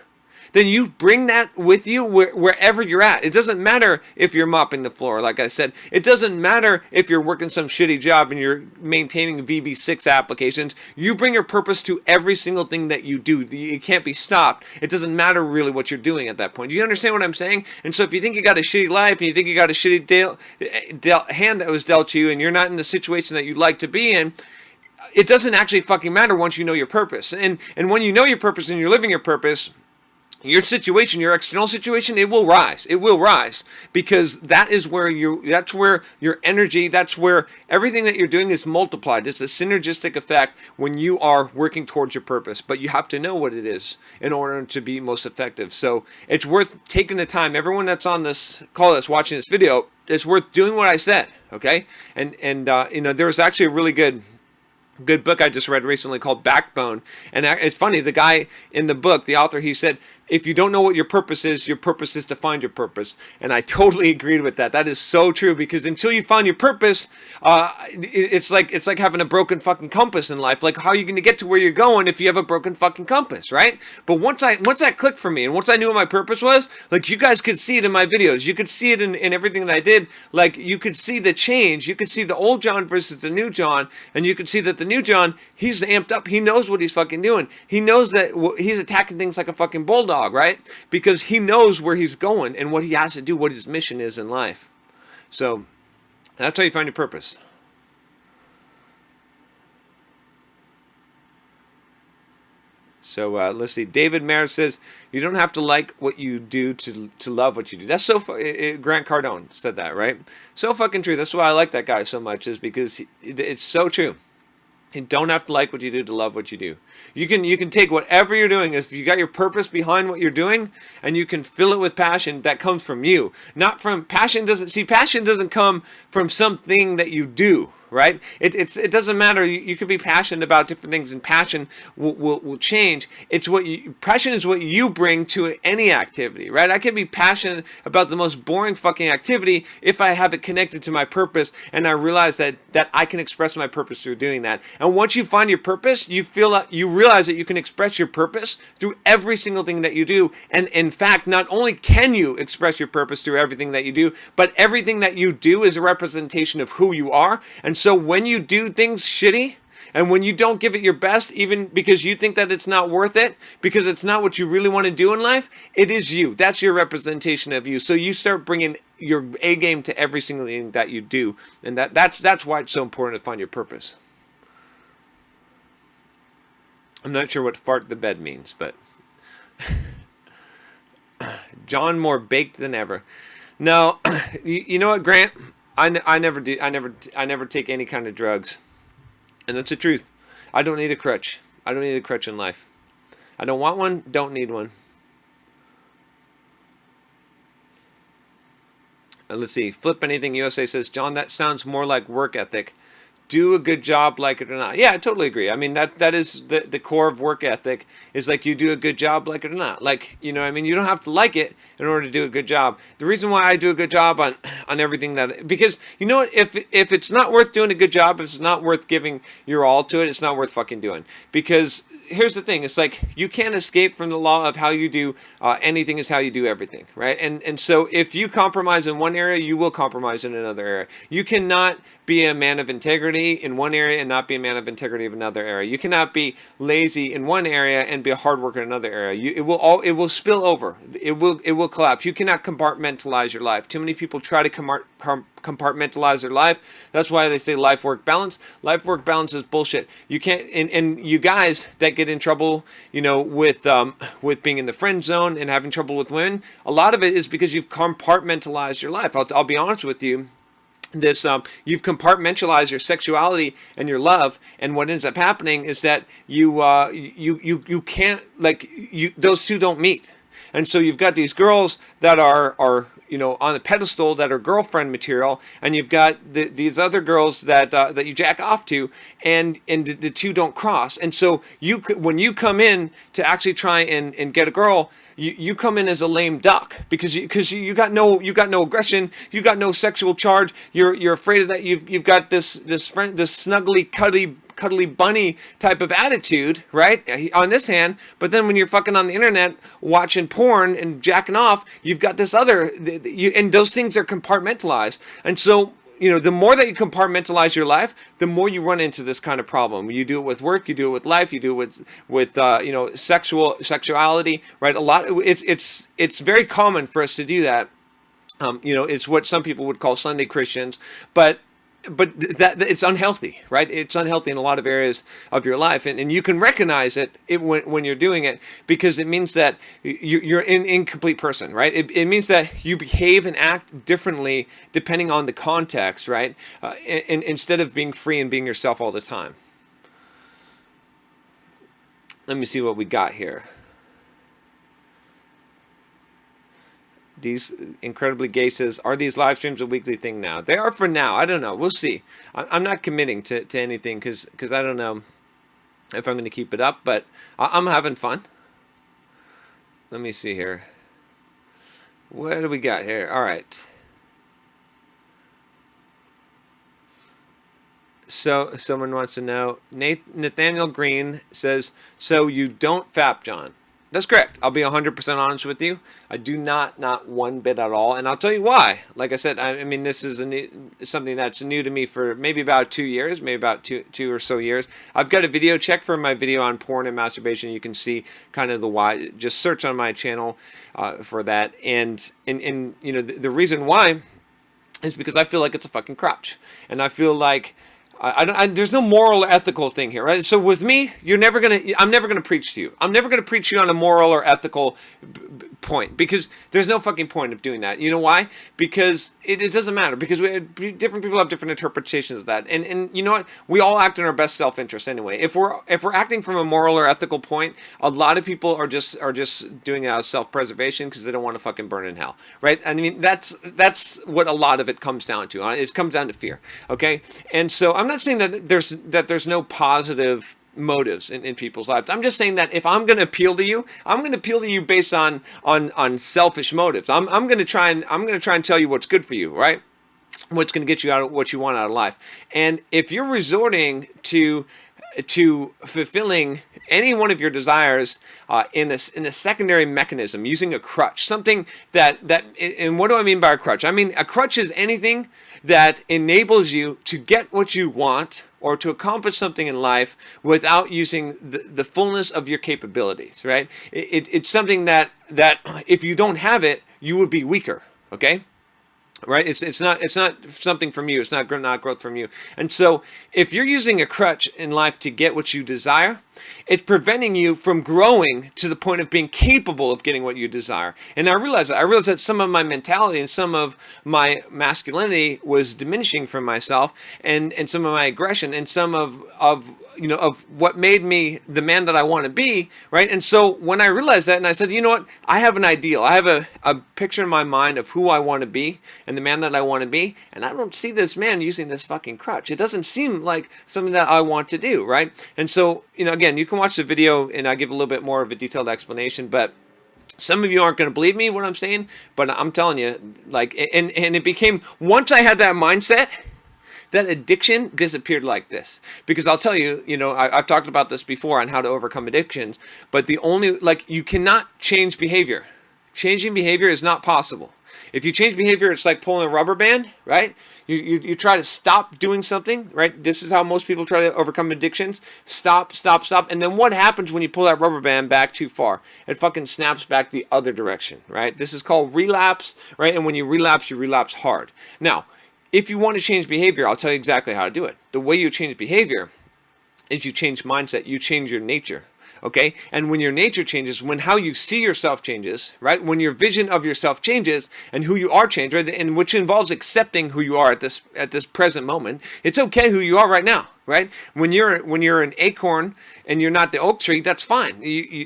then you bring that with you wherever you're at. It doesn't matter if you're mopping the floor, like I said. It doesn't matter if you're working some shitty job and you're maintaining VB6 applications. You bring your purpose to every single thing that you do. It can't be stopped. It doesn't matter really what you're doing at that point. Do you understand what I'm saying? And so if you think you got a shitty life and you think you got a shitty hand that was dealt to you, and you're not in the situation that you'd like to be in, it doesn't actually fucking matter once you know your purpose. And when you know your purpose and you're living your purpose, your situation, your external situation, it will rise. It will rise, because that's where your energy, that's where everything that you're doing is multiplied. It's a synergistic effect when you are working towards your purpose, but you have to know what it is in order to be most effective. So it's worth taking the time. Everyone that's on this call, that's watching this video, it's worth doing what I said, okay? And there was actually a really good book I just read recently called Backbone. And it's funny, the guy in the book, the author, he said, if you don't know what your purpose is to find your purpose. And I totally agreed with that. That is so true, because until you find your purpose, it's like having a broken fucking compass in life. Like, how are you going to get to where you're going if you have a broken fucking compass, right? But once that clicked for me, and once I knew what my purpose was, like, you guys could see it in my videos. You could see it in everything that I did. Like, you could see the change. You could see the old John versus the new John, and you could see that the new John, he's amped up. He knows what he's fucking doing. He knows that he's attacking things like a fucking bulldog, right? Because he knows where he's going and what he has to do, what his mission is in life. So that's how you find your purpose. So let's see. David Mayer says, you don't have to like what you do to love what you do. That's so Grant Cardone said that, right? So fucking true. That's why I like that guy so much, is because it's so true. You don't have to like what you do to love what you do. You can take whatever you're doing, if you got your purpose behind what you're doing, and you can fill it with passion that comes from you. Not from passion doesn't come from something that you do, right? It doesn't matter. You could be passionate about different things, and passion will change. Passion is what you bring to any activity, right? I can be passionate about the most boring fucking activity if I have it connected to my purpose, and I realize that I can express my purpose through doing that. And once you find your purpose, you realize that you can express your purpose through every single thing that you do. And in fact, not only can you express your purpose through everything that you do, but everything that you do is a representation of who you are. And so when you do things shitty, and when you don't give it your best, even because you think that it's not worth it, because it's not what you really want to do in life, it is you. That's your representation of you. So you start bringing your A game to every single thing that you do. And that's why it's so important to find your purpose. I'm not sure what fart the bed means, but John more baked than ever. No, you know what, Grant? I never take any kind of drugs. And that's the truth. I don't need a crutch. I don't need a crutch in life. I don't want one, don't need one. Let's see. Flip Anything USA says, John, that sounds more like work ethic. Do a good job, like it or not. Yeah, I totally agree. I mean, that is the core of work ethic, is like you do a good job, like it or not. Like, you know, I mean, you don't have to like it in order to do a good job. The reason why I do a good job on everything because, you know what, if it's not worth doing a good job, if it's not worth giving your all to it, it's not worth fucking doing. Because here's the thing, it's like you can't escape from the law of how you do anything is how you do everything, right? And so if you compromise in one area, you will compromise in another area. You cannot be a man of integrity in one area and not be a man of integrity in another area. You cannot be lazy in one area and be a hard worker in another area. It will spill over. It will collapse. You cannot compartmentalize your life. Too many people try to compartmentalize their life. That's why they say life-work balance. Life-work balance is bullshit. You can't. And you guys that get in trouble, you know, with being in the friend zone and having trouble with women, a lot of it is because you've compartmentalized your life. I'll be honest with you. You've compartmentalized your sexuality and your love, and what ends up happening is that you can't, like, those two don't meet. And so you've got these girls that are you know, on the pedestal, that are girlfriend material, and you've got these other girls that you jack off to, and the two don't cross. And so when you come in to actually try and get a girl, you come in as a lame duck because you got no aggression, you got no sexual charge. You're afraid of that. You've got this snuggly cuddly bunny type of attitude, right, on this hand, but then when you're fucking on the internet watching porn and jacking off, you've got this other, and those things are compartmentalized. And so, you know, the more that you compartmentalize your life, the more you run into this kind of problem. You do it with work, you do it with life, you do it with you know, sexuality, right? It's very common for us to do that. You know, it's what some people would call Sunday Christians, but that it's unhealthy, right? It's unhealthy in a lot of areas of your life, and you can recognize it when you're doing it, because it means that you're an incomplete person, right? It means that you behave and act differently depending on the context, right? And instead of being free and being yourself all the time. Let me see what we got here. These Incredibly Gay says, are these live streams a weekly thing now? They are for now. I don't know. We'll see. I'm not committing to anything because I don't know if I'm going to keep it up, but I'm having fun. Let me see here. What do we got here? All right. So someone wants to know. Nathaniel Green says, so you don't FAP, John? That's correct. I'll be 100% honest with you. I do not one bit at all, and I'll tell you why. Like I said, I mean, this is something that's new to me for maybe about 2 years, maybe about two or so years. I've got a video. Check for my video on porn and masturbation. You can see kind of the why. Just search on my channel for that. And you know, the reason why is because I feel like it's a fucking crutch, and I feel like there's no moral or ethical thing here, right? So with me, I'm never gonna preach to you. I'm never gonna preach to you on a moral or ethical point, because there's no fucking point of doing that. You know why? Because it doesn't matter, because different people have different interpretations of that, and you know what, we all act in our best self-interest anyway. If we're acting from a moral or ethical point, a lot of people are just doing it out of self-preservation because they don't want to fucking burn in hell, right? I mean, that's what a lot of it comes down to. It comes down to fear. Okay, and so I'm not saying that there's no positive motives in people's lives. I'm just saying that if I'm going to appeal to you, I'm going to appeal to you based on selfish motives. I'm going to try and tell you what's good for you, right? What's going to get you out of what you want out of life. And if you're resorting to fulfilling any one of your desires in a secondary mechanism, using a crutch, something that and what do I mean by a crutch? I mean, a crutch is anything that enables you to get what you want or to accomplish something in life without using the fullness of your capabilities, right? It's something that if you don't have it, you would be weaker, okay? Right? It's not something from you. It's not growth from you. And so if you're using a crutch in life to get what you desire, it's preventing you from growing to the point of being capable of getting what you desire. And I realized that some of my mentality and some of my masculinity was diminishing from myself, and some of my aggression and some of what made me the man that I want to be, right? And so when I realized that, and I said, you know what, I have an ideal. I have a picture in my mind of who I want to be and the man that I want to be, and I don't see this man using this fucking crutch. It doesn't seem like something that I want to do, right? And so, again, you can watch the video and I give a little bit more of a detailed explanation, but some of you aren't going to believe me what I'm saying, but I'm telling you, like, and it became, once I had that mindset, that addiction disappeared like this. Because I'll tell you, I've talked about this before on how to overcome addictions, but you cannot change behavior. Changing behavior is not possible. If you change behavior, it's like pulling a rubber band, right? You try to stop doing something, right? This is how most people try to overcome addictions. Stop. And then what happens when you pull that rubber band back too far? It fucking snaps back the other direction, right? This is called relapse, right? And when you relapse hard. Now, if you want to change behavior, I'll tell you exactly how to do it. The way you change behavior is you change mindset. You change your nature. Okay? And when your nature changes, when how you see yourself changes, right? When your vision of yourself changes and who you are changes, right? And which involves accepting who you are at this present moment. It's okay who you are right now, right? When you're an acorn and you're not the oak tree, that's fine.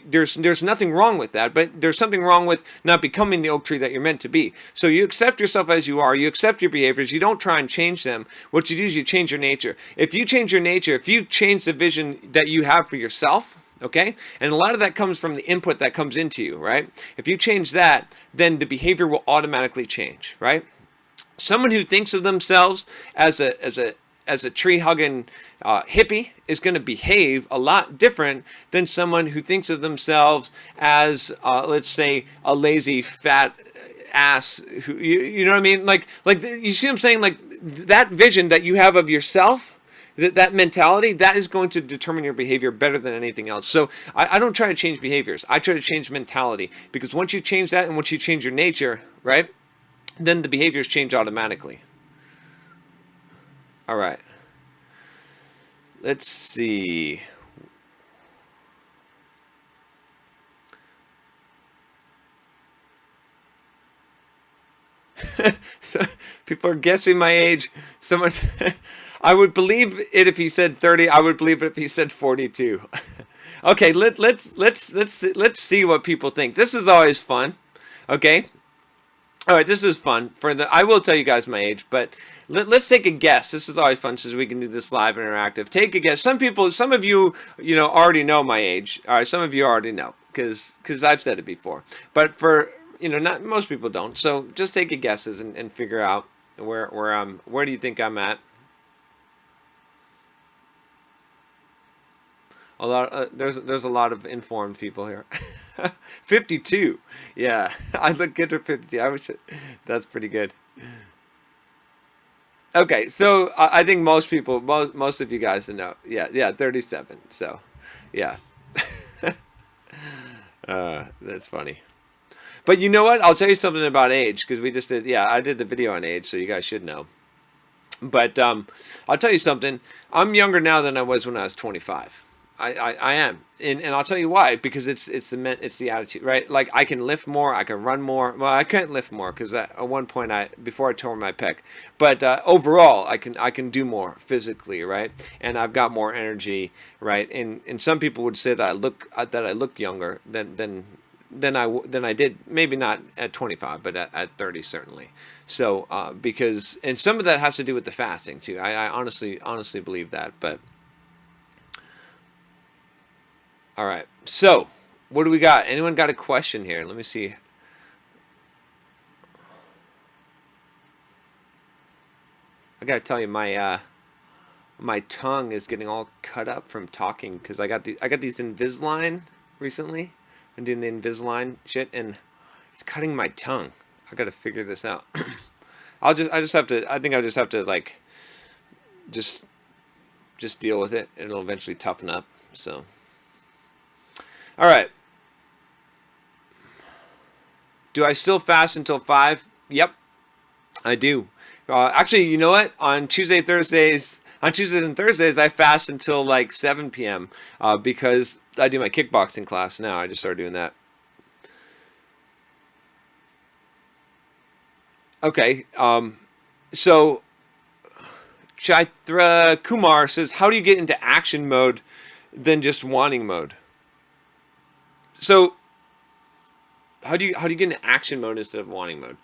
There's nothing wrong with that, but there's something wrong with not becoming the oak tree that you're meant to be. So you accept yourself as you are. You accept your behaviors. You don't try and change them. What you do is you change your nature. If you change your nature, if you change the vision that you have for yourself, okay? And a lot of that comes from the input that comes into you, right? If you change that, then the behavior will automatically change, right? Someone who thinks of themselves as a tree-hugging hippie is going to behave a lot different than someone who thinks of themselves as, let's say, a lazy, fat ass. Who you know what I mean? Like you see what I'm saying? Like that vision that you have of yourself, that mentality, that is going to determine your behavior better than anything else. So I don't try to change behaviors. I try to change mentality, because once you change that and once you change your nature, right, then the behaviors change automatically. All right. Let's see. So people are guessing my age. Someone, I would believe it if he said 30. I would believe it if he said 42. Okay, let's see what people think. This is always fun. Okay. All right, this is fun. I will tell you guys my age, but let's take a guess. This is always fun since we can do this live and interactive. Take a guess. Some of you, already know my age. All right, some of you already know because I've said it before. But for not most people don't. So just take a guesses and figure out where do you think I'm at? A lot. There's a lot of informed people here. 52. Yeah, I look good for 52. That's pretty good. Okay, so I think most people, most of you guys know. Yeah, 37. So, yeah. That's funny. But you know what? I'll tell you something about age, because we just did. Yeah, I did the video on age, so you guys should know. But I'll tell you something. I'm younger now than I was when I was 25. I am, and I'll tell you why. Because it's the attitude, right? Like I can lift more, I can run more. Well, I couldn't lift more because at one point before I tore my pec, but overall I can do more physically, right? And I've got more energy, right? And some people would say that I look younger than I did. Maybe not at 25, but at 30 certainly. So because and some of that has to do with the fasting too. I honestly believe that, but. All right. So, what do we got? Anyone got a question here? Let me see. I gotta tell you, my tongue is getting all cut up from talking because I got these Invisalign recently. I'm doing the Invisalign shit, and it's cutting my tongue. I gotta figure this out. I just have to. I think I just have to like, just just deal with it. It'll eventually toughen up. So, all right. Do I still fast until 5? Yep, I do. Actually, you know what? On Tuesdays and Thursdays, I fast until like 7 p.m. Because I do my kickboxing class now. I just started doing that. Okay. So Chaitra Kumar says, "How do you get into action mode than just wanting mode?" So how do you get into action mode instead of wanting mode?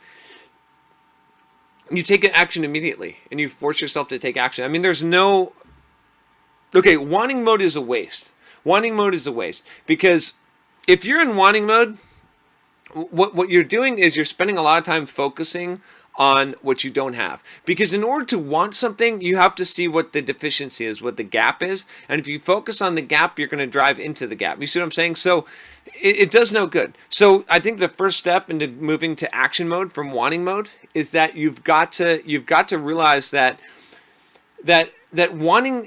You take an action immediately, and you force yourself to take action. I mean, there's no. Okay, wanting mode is a waste. Wanting mode is a waste because if you're in wanting mode, what you're doing is you're spending a lot of time focusing on what you don't have. Because in order to want something, you have to see what the deficiency is, what the gap is. And if you focus on the gap, you're going to drive into the gap. You see what I'm saying? So it does no good. So I think the first step into moving to action mode from wanting mode is that you've got to realize that wanting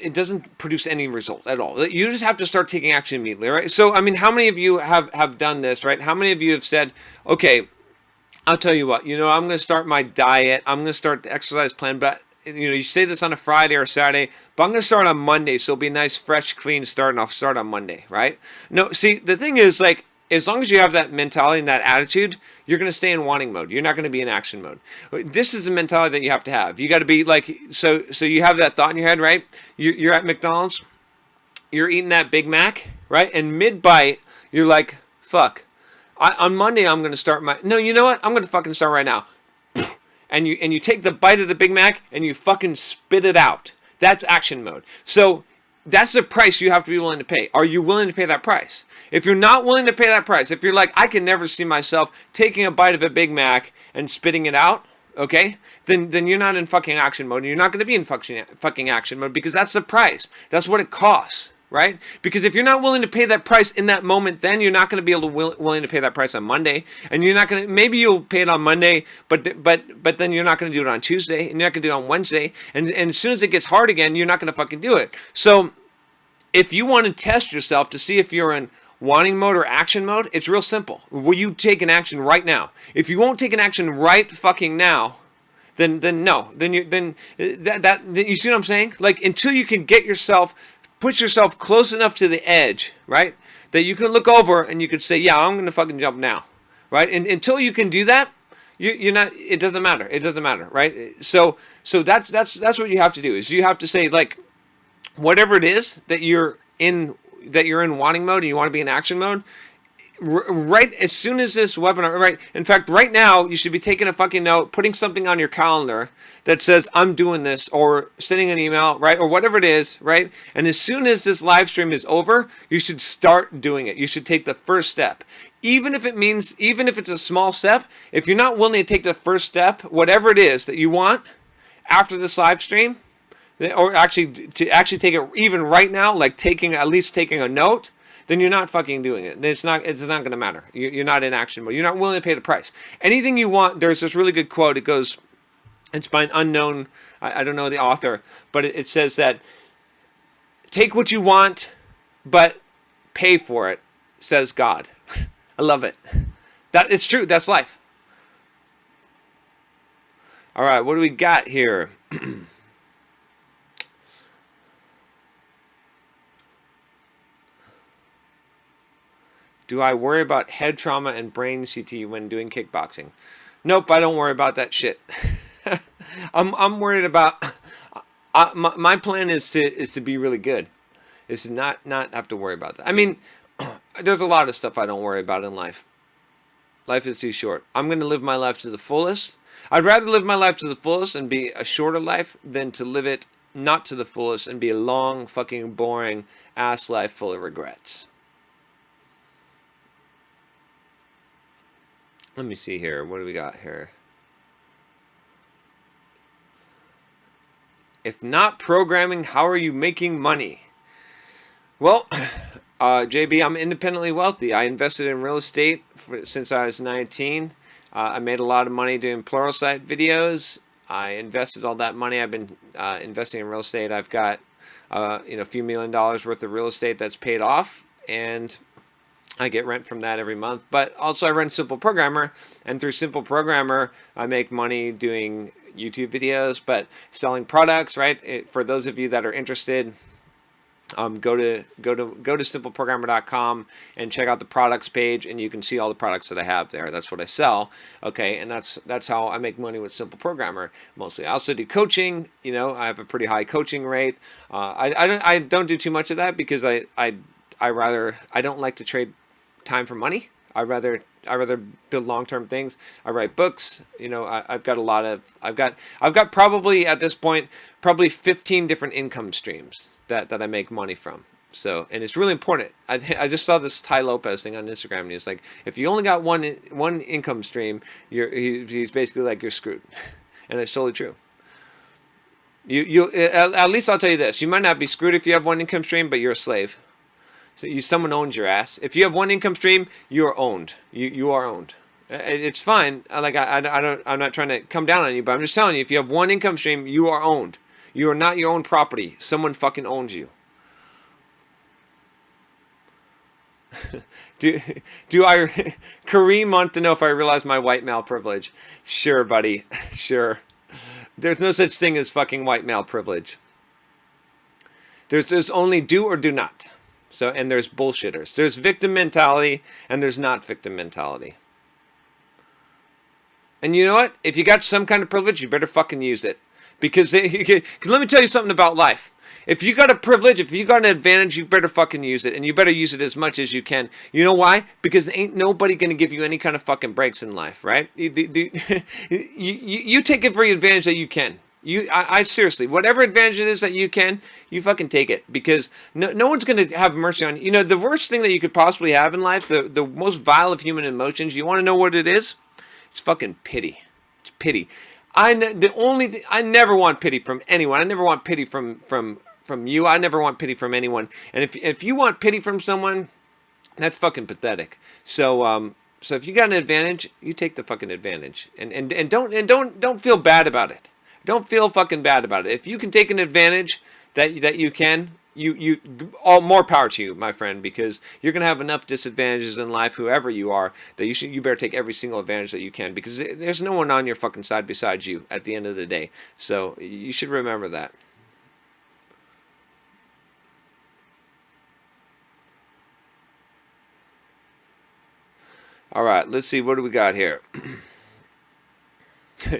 it doesn't produce any result at all. You just have to start taking action immediately, right? So I mean, how many of you have done this, right? How many of you have said, okay, I'll tell you what, I'm going to start my diet, I'm going to start the exercise plan, but you say this on a Friday or Saturday, but I'm going to start on Monday, so it'll be a nice, fresh, clean start, and I'll start on Monday, right? No, see, the thing is, like, as long as you have that mentality and that attitude, you're going to stay in wanting mode. You're not going to be in action mode. This is the mentality that you have to have. You got to be like, so you have that thought in your head, right? You're at McDonald's, you're eating that Big Mac, right? And mid-bite, you're like, fuck. On Monday, I'm going to start my... No, you know what? I'm going to fucking start right now. And you take the bite of the Big Mac and you fucking spit it out. That's action mode. So that's the price you have to be willing to pay. Are you willing to pay that price? If you're not willing to pay that price, if you're like, I can never see myself taking a bite of a Big Mac and spitting it out, okay, then you're not in fucking action mode. And you're not going to be in fucking action mode because that's the price. That's what it costs. Right? Because if you're not willing to pay that price in that moment, then you're not going to be able to willing to pay that price on Monday, and you're not going to. Maybe you'll pay it on Monday, but then you're not going to do it on Tuesday, and you're not going to do it on Wednesday, and as soon as it gets hard again, you're not going to fucking do it. So, if you want to test yourself to see if you're in wanting mode or action mode, it's real simple. Will you take an action right now? If you won't take an action right fucking now, then no, then that you see what I'm saying? Like until you can get yourself. Push yourself close enough to the edge, right? That you can look over and you can say, yeah, I'm going to fucking jump now, right? And until you can do that, you're not, it doesn't matter. It doesn't matter, right? So that's what you have to do is you have to say like, whatever it is that you're in wanting mode and you want to be in action mode, right as soon as this webinar, right? In fact, right now, you should be taking a fucking note, putting something on your calendar that says, I'm doing this, or sending an email, right? Or whatever it is, right? And as soon as this live stream is over, you should start doing it. You should take the first step. Even if it's a small step, if you're not willing to take the first step, whatever it is that you want after this live stream, or actually to take it even right now, like at least taking a note, then you're not fucking doing it. It's not going to matter. You're not in action mode. You're not willing to pay the price. Anything you want, there's this really good quote. It goes, it's by an unknown, I don't know the author, but it says that take what you want, but pay for it, says God. I love it. That it's true. That's life. All right, what do we got here? Do I worry about head trauma and brain CT when doing kickboxing? Nope, I don't worry about that shit. I'm worried about. My plan is to be really good. Is to not have to worry about that. I mean, there's a lot of stuff I don't worry about in life. Life is too short. I'm going to live my life to the fullest. I'd rather live my life to the fullest and be a shorter life than to live it not to the fullest and be a long, fucking, boring ass life full of regrets. Let me see here. What do we got here? If not programming, how are you making money? Well, JB, I'm independently wealthy. I invested in real estate since I was 19. I made a lot of money doing Pluralsight videos. I invested all that money. I've been investing in real estate. I've got a few $1 million worth of real estate that's paid off, and I get rent from that every month. But also I run Simple Programmer, and through Simple Programmer, I make money doing YouTube videos, but selling products, right? For those of you that are interested, go to simpleprogrammer.com and check out the products page, and you can see all the products that I have there. That's what I sell. Okay, and that's how I make money with Simple Programmer mostly. I also do coaching. I have a pretty high coaching rate. I don't do too much of that because I don't like to trade time for money. I rather build long-term things. I write books. I've got probably at this point 15 different income streams that I make money from. So, and it's really important. I just saw this Ty Lopez thing on Instagram, and he's like, if you only got one income stream, he's basically like, you're screwed. And it's totally true. You at least I'll tell you this: you might not be screwed if you have one income stream, but you're a slave. So someone owns your ass. If you have one income stream, you are owned. You are owned. It's fine. I'm not trying to come down on you, but I'm just telling you, if you have one income stream, you are owned. You are not your own property. Someone fucking owns you. Kareem wants to know if I realize my white male privilege. Sure, buddy. Sure. There's no such thing as fucking white male privilege. There's only do or do not. So, and there's bullshitters. There's victim mentality, and there's not victim mentality. And you know what? If you got some kind of privilege, you better fucking use it. Because let me tell you something about life. If you got a privilege, if you got an advantage, you better fucking use it. And you better use it as much as you can. You know why? Because ain't nobody going to give you any kind of fucking breaks in life, right? You take every advantage that you can. I seriously, whatever advantage it is that you can, you fucking take it. Because no one's going to have mercy on you. The worst thing that you could possibly have in life, the most vile of human emotions, you want to know what it is? It's fucking pity. It's pity. I never want pity from anyone. I never want pity from you. I never want pity from anyone. And if you want pity from someone, that's fucking pathetic. So if you got an advantage, you take the fucking advantage. And don't feel bad about it. Don't feel fucking bad about it. If you can take an advantage that you can, all more power to you, my friend, because you're gonna have enough disadvantages in life, whoever you are, that you better take every single advantage that you can, because there's no one on your fucking side besides you at the end of the day. So you should remember that. All right, let's see, what do we got here?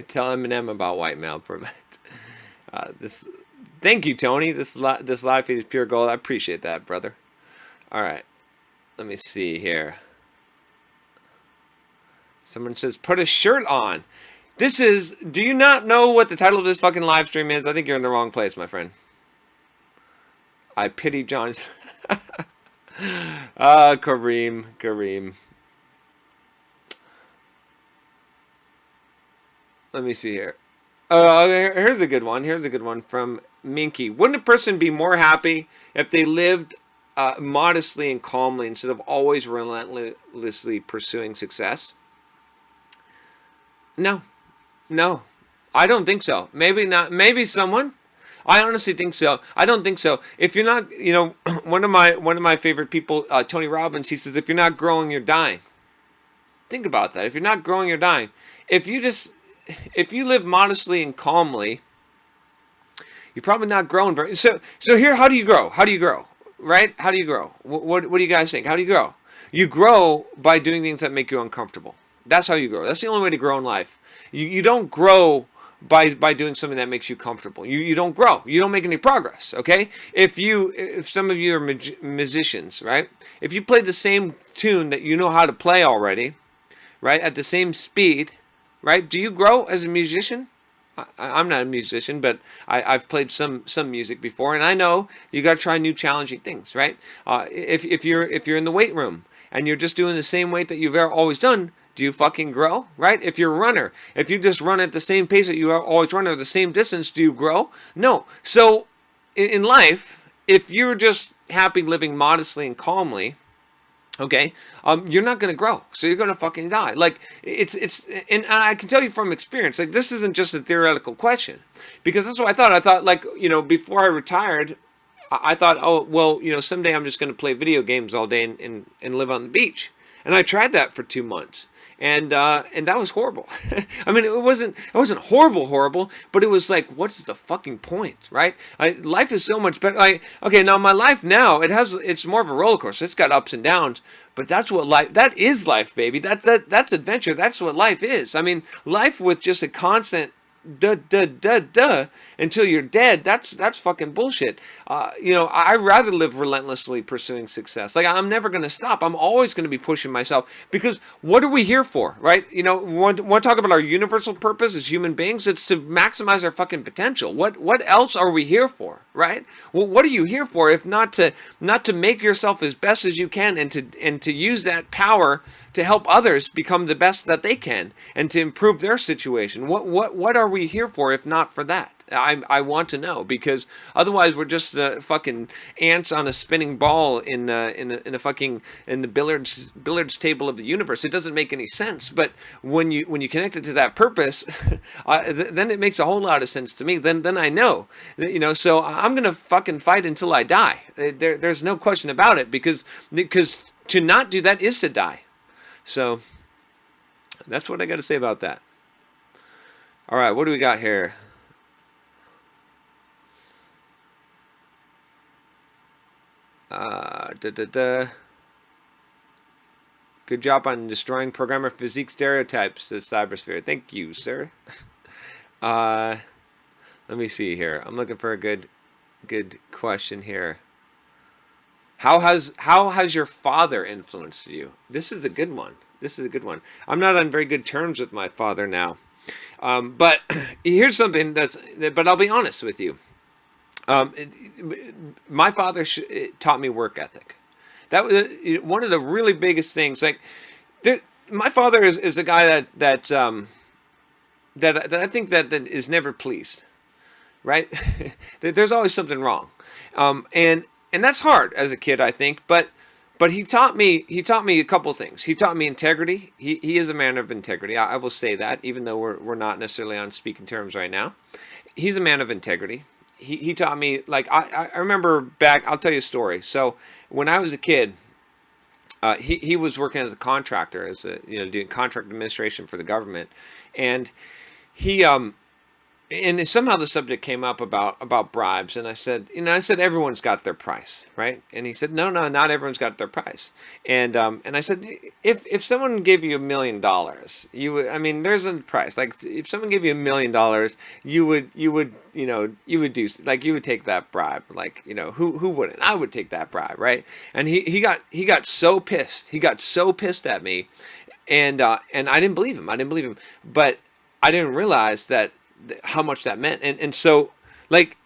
Tell Eminem about white male privilege. Thank you, Tony. This live feed is pure gold. I appreciate that, brother. All right, let me see here. Someone says, put a shirt on. Do you not know what the title of this fucking live stream is? I think you're in the wrong place, my friend. I pity John's. Kareem. Let me see here. Here's a good one from Minky. Wouldn't a person be more happy if they lived modestly and calmly instead of always relentlessly pursuing success? No. I don't think so. Maybe not. Maybe someone. I honestly think so. I don't think so. If you're not, one of my favorite people, Tony Robbins, he says, if you're not growing, you're dying. Think about that. If you're not growing, you're dying. If you live modestly and calmly, you're probably not growing very. So here, how do you grow? Right? How do you grow? What do you guys think? How do you grow? You grow by doing things that make you uncomfortable. That's how you grow. That's the only way to grow in life. You don't grow by doing something that makes you comfortable. You don't grow. You don't make any progress. Okay. If some of you are musicians, right? If you play the same tune that you know how to play already, right, at the same speed, right? Do you grow as a musician? I'm not a musician, but I've played some music before, and I know you got to try new challenging things, right? If you're in the weight room and you're just doing the same weight that you've always done, do you fucking grow, right? If you're a runner, if you just run at the same pace that you always run or the same distance, do you grow? No. So in life, if you're just happy living modestly and calmly, okay, you're not going to grow, so you're going to fucking die. Like and I can tell you from experience, like this isn't just a theoretical question, because that's what I thought, like, before I retired, I thought, oh well, someday I'm just going to play video games all day and live on the beach. And I tried that for 2 months, and that was horrible. I mean, it wasn't horrible, but it was like, what's the fucking point, right? Life is so much better. Okay, now my life now, it's more of a roller coaster. It's got ups and downs, but that is life, baby. That's adventure. That's what life is. I mean, life with just a constant duh until you're dead, that's fucking bullshit. I'd rather live relentlessly pursuing success. Like, I'm never going to stop. I'm always going to be pushing myself, because what are we here for, right? We want to talk about our universal purpose as human beings. It's to maximize our fucking potential. What else are we here for, right? Well, what are you here for if not to make yourself as best as you can, and to use that power to help others become the best that they can, and to improve their situation? What are we here for if not for that? I want to know, because otherwise we're just fucking ants on a spinning ball in the billiards table of the universe. It doesn't make any sense. But when you connect it to that purpose, then it makes a whole lot of sense to me. Then I know, So I'm gonna fucking fight until I die. There's no question about it, because to not do that is to die. So that's what I got to say about that. All right, what do we got here? Good job on destroying programmer physique stereotypes, says Cybersphere. Thank you, sir. Let me see here. I'm looking for a good question here. How has your father influenced you? This is a good one. I'm not on very good terms with my father now. But here's something but I'll be honest with you. My father taught me work ethic. That was one of the really biggest things. Like, my father is a guy that I think that is never pleased, right? There's always something wrong, and that's hard as a kid, I think. But he taught me a couple things. He taught me integrity. He is a man of integrity. I will say that, even though we're not necessarily on speaking terms right now. He's a man of integrity. He taught me, like, I remember back, I'll tell you a story. So when I was a kid, he was working as a contractor, doing contract administration for the government, and he and somehow the subject came up about bribes, and I said everyone's got their price, right? And he said, no, not everyone's got their price. And I said, if someone gave you $1 million, you would, I mean, there's a price. Like, if someone gave you $1 million, you would do, like, you would take that bribe. Like, who wouldn't? I would take that bribe, right? And he got so pissed. He got so pissed at me, and I didn't believe him. But I didn't realize how much that meant. And so, like,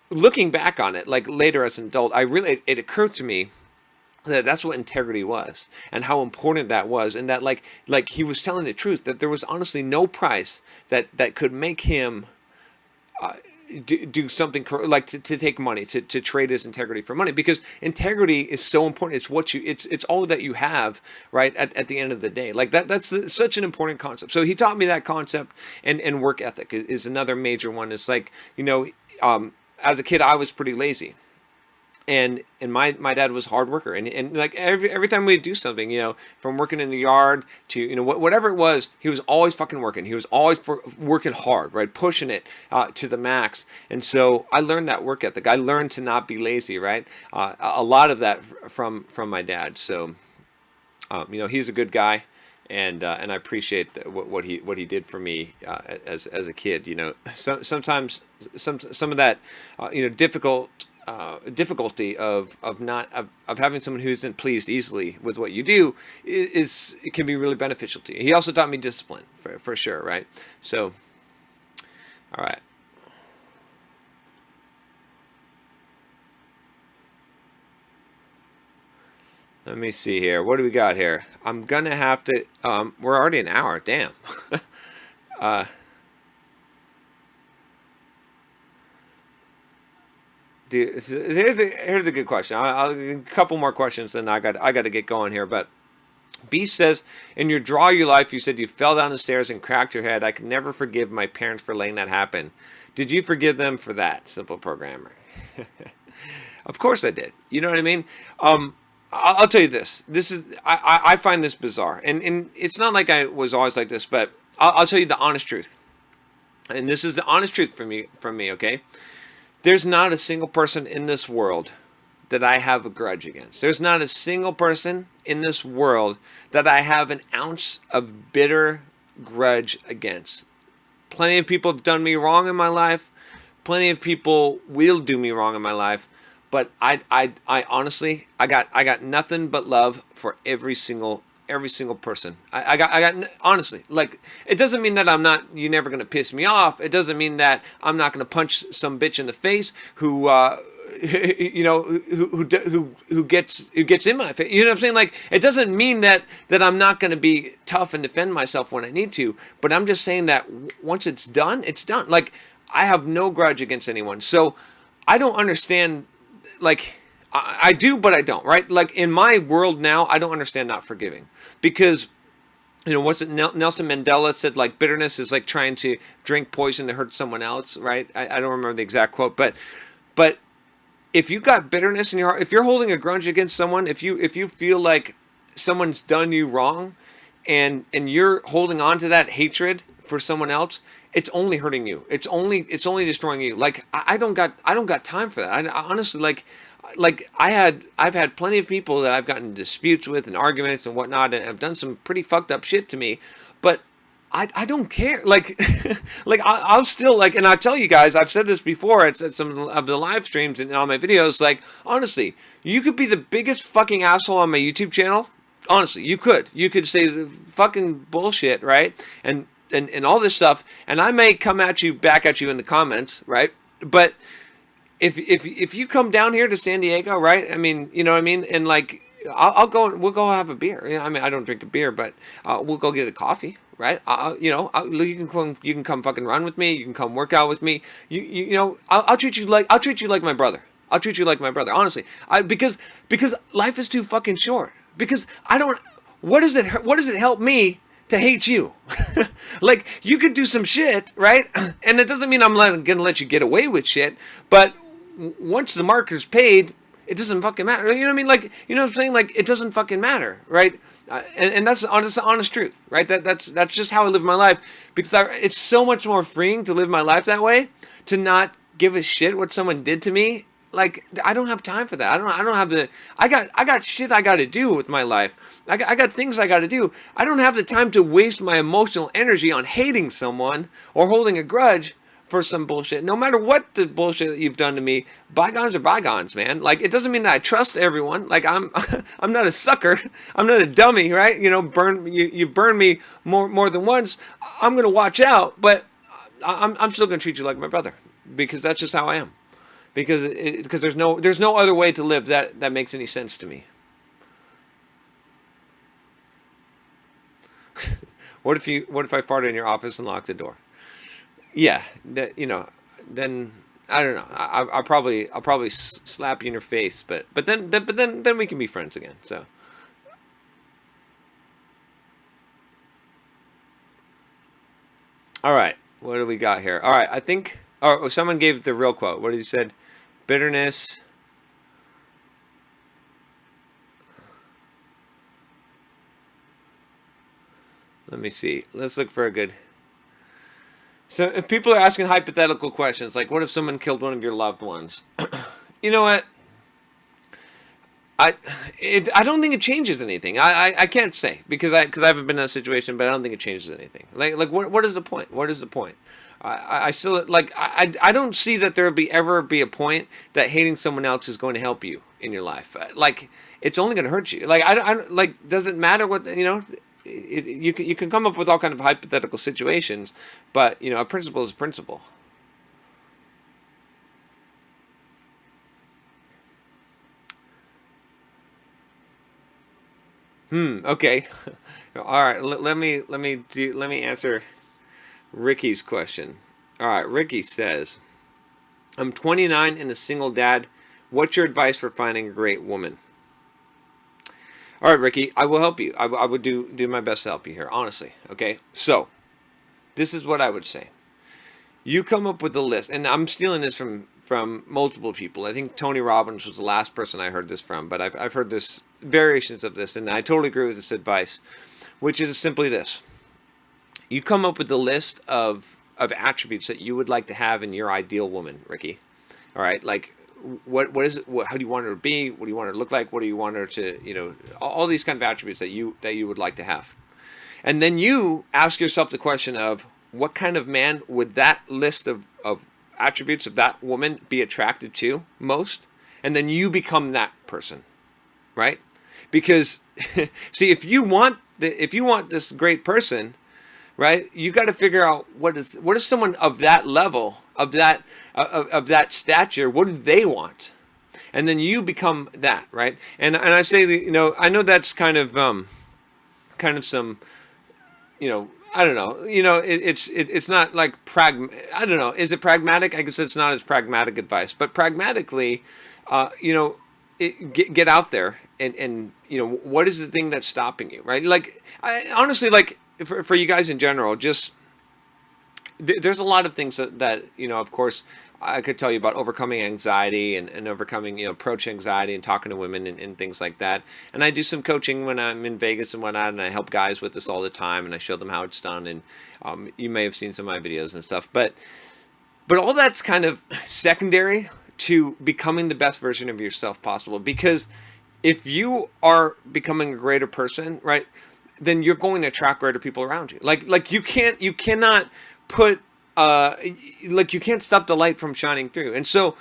looking back on it, like, later as an adult, it occurred to me that that's what integrity was, and how important that was, and that like he was telling the truth, that there was honestly no price that could make him do something, like to take money, to trade his integrity for money, because integrity is so important. It's all that you have, right, at the end of the day. Like, that's such an important concept. So he taught me that concept, and work ethic is another major one. It's like, as a kid, I was pretty lazy. And my dad was a hard worker, and like every time we'd do something, from working in the yard to whatever it was, he was always fucking working. He was always working hard, right, pushing it to the max. And so I learned that work ethic. I learned to not be lazy, right. A lot of that from my dad. So He's a good guy, and I appreciate what he did for me as a kid. Sometimes some of that difficulty of having someone who isn't pleased easily with what you do is it can be really beneficial to you. He also taught me discipline for sure, right? So, all right. Let me see here. What do we got here? I'm gonna have to. We're already an hour. Damn. uh, here's a good question. A couple more questions, and I got to get going here. But Beast says, in your Draw Your Life, you said you fell down the stairs and cracked your head. I can never forgive my parents for letting that happen. Did you forgive them for that, simple programmer? Of course I did. You know what I mean? I'll tell you this. I find this bizarre, and it's not like I was always like this, but I'll tell you the honest truth, and this is the honest truth from me. Okay, there's not a single person in this world that I have a grudge against. There's not a single person in this world that I have an ounce of bitter grudge against. Plenty of people have done me wrong in my life. Plenty of people will do me wrong in my life. But I honestly, I got nothing but love for every single person. I got honestly, like, it doesn't mean that you're never gonna piss me off. It doesn't mean that I'm not gonna punch some bitch in the face who who gets in my face. You know what I'm saying? Like, it doesn't mean that I'm not gonna be tough and defend myself when I need to. But I'm just saying that once it's done, it's done. Like, I have no grudge against anyone. So I don't understand. Like, I do, but I don't, right? Like, in my world now, I don't understand not forgiving, because, what's it? Nelson Mandela said, like, bitterness is like trying to drink poison to hurt someone else, right? I don't remember the exact quote, but if you got bitterness in your heart, if you're holding a grudge against someone, if you feel like someone's done you wrong, and you're holding on to that hatred for someone else, it's only hurting you. It's only destroying you. Like, I don't got time for that. I honestly, I've had plenty of people that I've gotten in disputes with and arguments and whatnot, and have done some pretty fucked up shit to me, but I don't care. Like, I'll still, like, and I tell you guys, I've said this before at some of the live streams and on my videos, like, honestly, you could be the biggest fucking asshole on my YouTube channel. Honestly, you could say the fucking bullshit, right? And all this stuff, and I may come back at you in the comments, right? But if you come down here to San Diego, right? I mean, you know what I mean? And, like, I'll go, we'll go have a beer. I mean, I don't drink a beer, but we'll go get a coffee, right? You can come fucking run with me. You can come work out with me. I'll treat you like my brother. I'll treat you like my brother, honestly. Because life is too fucking short. Because what does it help me to hate you? Like, you could do some shit, right? And it doesn't mean I'm gonna let you get away with shit, but once the marker's paid, it doesn't fucking matter. You know what I mean? Like, you know what I'm saying? Like, it doesn't fucking matter, right? And that's the honest truth, right? That's just how I live my life, because it's so much more freeing to live my life that way, to not give a shit what someone did to me. Like, I don't have time for that. I don't have the. I got shit I got to do with my life. I got things I got to do. I don't have the time to waste my emotional energy on hating someone or holding a grudge for some bullshit. No matter what the bullshit that you've done to me, bygones are bygones, man. Like, it doesn't mean that I trust everyone. Like, I'm not a sucker. I'm not a dummy, right? You burn me more than once. I'm gonna watch out, but I'm still gonna treat you like my brother, because that's just how I am. Because there's no other way to live that makes any sense to me. What if I farted in your office and locked the door? Yeah, then I don't know. I'll probably slap you in your face, but then we can be friends again. So, all right, what do we got here? All right, I think. Oh, someone gave the real quote. What did he said? Bitterness. Let me see. Let's look for a good. So, if people are asking hypothetical questions, like, what if someone killed one of your loved ones? You know what? I I don't think it changes anything. I can't say because I haven't been in that situation, but I don't think it changes anything. Like what is the point? What is the point? I still like I don't see that there will be ever be a point that hating someone else is going to help you in your life. Like it's only going to hurt you. Like I don't like doesn't matter what you know. You can come up with all kind of hypothetical situations, but you know a principle is a principle. Okay. All right. Let me answer Ricky's question. All right. Ricky says, "I'm 29 and a single dad. What's your advice for finding a great woman?" All right, Ricky. I will help you. I would do my best to help you here. Honestly. Okay. So this is what I would say. You come up with a list, and I'm stealing this from multiple people. I think Tony Robbins was the last person I heard this from, but I've heard this variations of this, and I totally agree with this advice, which is simply this: you come up with a list of attributes that you would like to have in your ideal woman, Ricky. All right, like what is it? How do you want her to be? What do you want her to look like? What do you want her to all these kind of attributes that you would like to have, and then you ask yourself the question of what kind of man would that list of attributes of that woman be attracted to most, and then you become that person, right? Because see, if you want this great person, right, you got to figure out what is someone of that level of that stature, what do they want, and then you become that, right? And I say that, I know that's kind of some, I don't know. It's not like I don't know. Is it pragmatic? I guess it's not as pragmatic advice, but pragmatically, get out there and what is the thing that's stopping you, right? Like, honestly, like for you guys in general, just there's a lot of things that of course I could tell you about overcoming anxiety and overcoming approach anxiety and talking to women and things like that. And I do some coaching when I'm in Vegas and whatnot, and I help guys with this all the time, and I show them how it's done. And you may have seen some of my videos and stuff, but all that's kind of secondary to becoming the best version of yourself possible. Because if you are becoming a greater person, right, then you're going to attract greater people around you. Like you cannot put like you can't stop the light from shining through. And so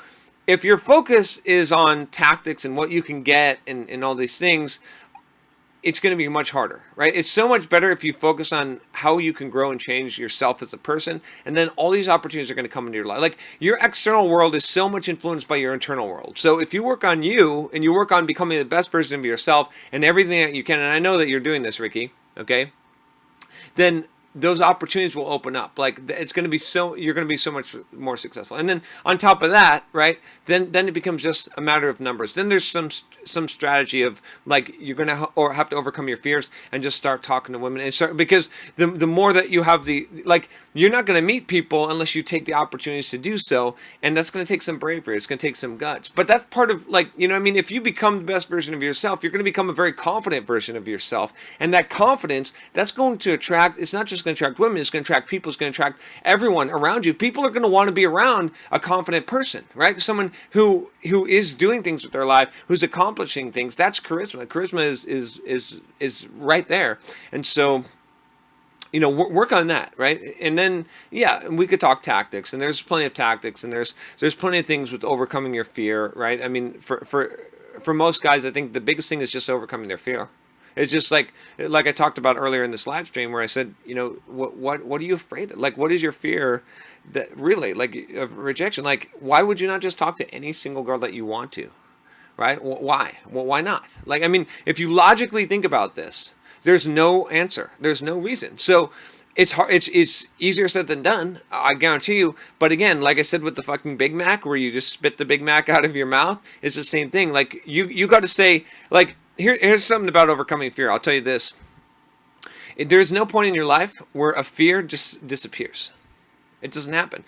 if your focus is on tactics and what you can get and all these things, it's going to be much harder, right? It's so much better if you focus on how you can grow and change yourself as a person, and then all these opportunities are going to come into your life. Like, your external world is so much influenced by your internal world. So if you work on you and you work on becoming the best version of yourself and everything that you can, and I know that you're doing this, Ricky, okay, then those opportunities will open up. Like, it's going to be you're going to be so much more successful. And then on top of that, right, then it becomes just a matter of numbers. Then there's some strategy of, like, you're going to or have to overcome your fears and just start talking to women, and start, because the more that you have you're not going to meet people unless you take the opportunities to do so, and that's going to take some bravery. It's going to take some guts. But that's part of, like, I mean, if you become the best version of yourself, you're going to become a very confident version of yourself, and that confidence, that's going to attract. It's not just going to attract women, it's going to attract people, it's going to attract everyone around you. People are going to want to be around a confident person, right? Someone who is doing things with their life, who's accomplishing things. That's charisma. Charisma is right there. And so, work on that, right? And then, yeah, we could talk tactics, and there's plenty of tactics, and there's plenty of things with overcoming your fear, right? I mean, for most guys, I think the biggest thing is just overcoming their fear. It's just like I talked about earlier in this live stream, where I said, what are you afraid of? Like, what is your fear that really, like, of rejection? Like, why would you not just talk to any single girl that you want to, right? Why? Well, why not? Like, I mean, if you logically think about this, there's no answer. There's no reason. So it's hard. It's easier said than done, I guarantee you. But again, like I said with the fucking Big Mac, where you just spit the Big Mac out of your mouth, it's the same thing. Like, you got to say, like, here's something about overcoming fear. I'll tell you this. There's no point in your life where a fear just disappears. It doesn't happen.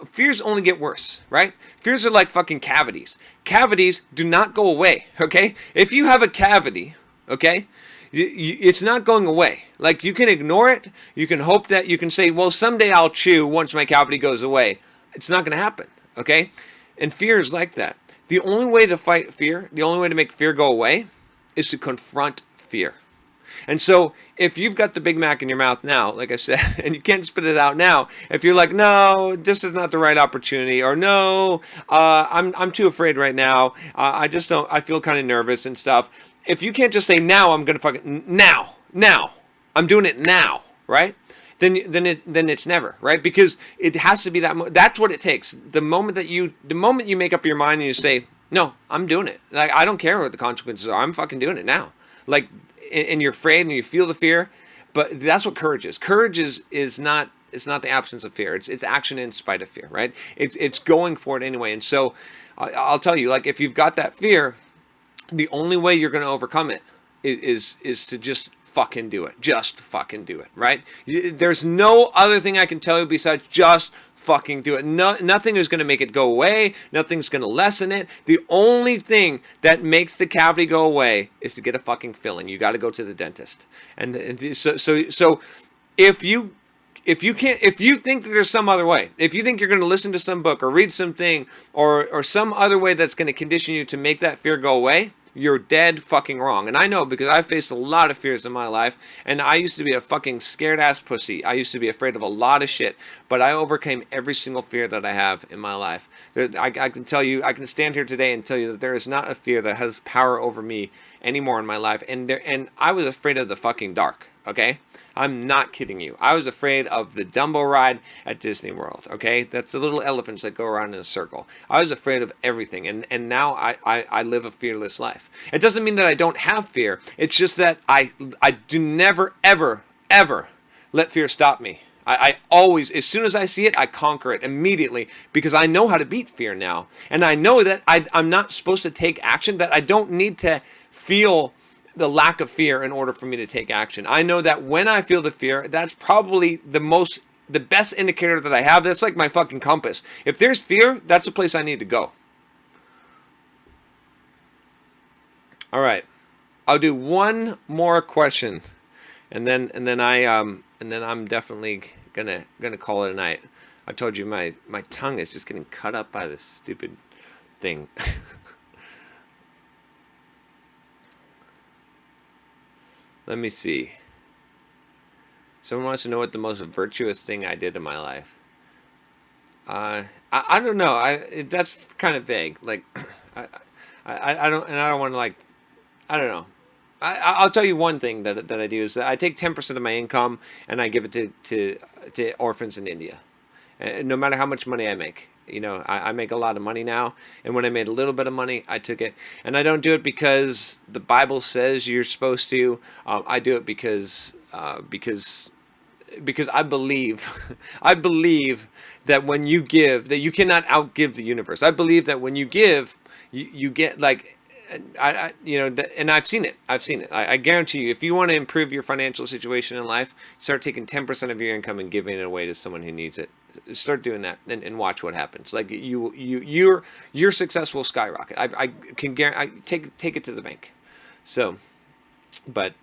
Fears only get worse, right? Fears are like fucking cavities. Cavities do not go away, okay? If you have a cavity, okay, it's not going away. Like, you can ignore it. You can hope that you can say, well, someday I'll chew once my cavity goes away. It's not going to happen, okay? And fear is like that. The only way to fight fear, the only way to make fear go away, is to confront fear. And so if you've got the Big Mac in your mouth now, like I said, and you can't spit it out now, if you're like, no, this is not the right opportunity, or no, I'm too afraid right now, I just don't, I feel kind of nervous and stuff. If you can't just say, now I'm going to fucking, now, I'm doing it now, right? Then it's never, right? Because it has to be that's what it takes. The moment you make up your mind and you say, no, I'm doing it. Like, I don't care what the consequences are. I'm fucking doing it now. Like, and you're afraid and you feel the fear, but that's what courage is. Courage is not, it's not the absence of fear. It's action in spite of fear, right? It's going for it anyway. And so I'll tell you, like, if you've got that fear, the only way you're going to overcome it is to just fucking do it. Just fucking do it, right? There's no other thing I can tell you besides just fucking do it. No, nothing is going to make it go away. Nothing's going to lessen it. The only thing that makes the cavity go away is to get a fucking filling. You got to go to the dentist. And so if you think that there's some other way, if you think you're going to listen to some book or read something or some other way that's going to condition you to make that fear go away, you're dead fucking wrong. And I know, because I faced a lot of fears in my life, and I used to be a fucking scared ass pussy. I used to be afraid of a lot of shit, but I overcame every single fear that I have in my life. I can tell you, I can stand here today and tell you that there is not a fear that has power over me anymore in my life. And I was afraid of the fucking dark. Okay? I'm not kidding you. I was afraid of the Dumbo ride at Disney World. Okay? That's the little elephants that go around in a circle. I was afraid of everything. And now I live a fearless life. It doesn't mean that I don't have fear. It's just that I do never, ever, ever let fear stop me. I always, as soon as I see it, I conquer it immediately, because I know how to beat fear now. And I know that I'm not supposed to take action, that I don't need to feel the lack of fear in order for me to take action. I know that when I feel the fear, that's probably the best indicator that I have. That's like my fucking compass. If there's fear, that's the place I need to go. All right. I'll do one more question, and then I'm definitely gonna call it a night. I told you my tongue is just getting cut up by this stupid thing. Let me see. Someone wants to know what the most virtuous thing I did in my life. I don't know. That's kind of vague. Like, I don't want to, like, I don't know. I'll tell you one thing that I do is that I take 10% of my income and I give it to orphans in India. No matter how much money I make. You know, I make a lot of money now, and when I made a little bit of money, I took it. And I don't do it because the Bible says you're supposed to. I do it because I believe I believe that when you give, that you cannot outgive the universe. I believe that when you give, you get, like, you know, and I've seen it. I guarantee you, if you want to improve your financial situation in life, start taking 10% of your income and giving it away to someone who needs it. Start doing that and watch what happens. Like, your success will skyrocket. I can guarantee. Take it to the bank. So, but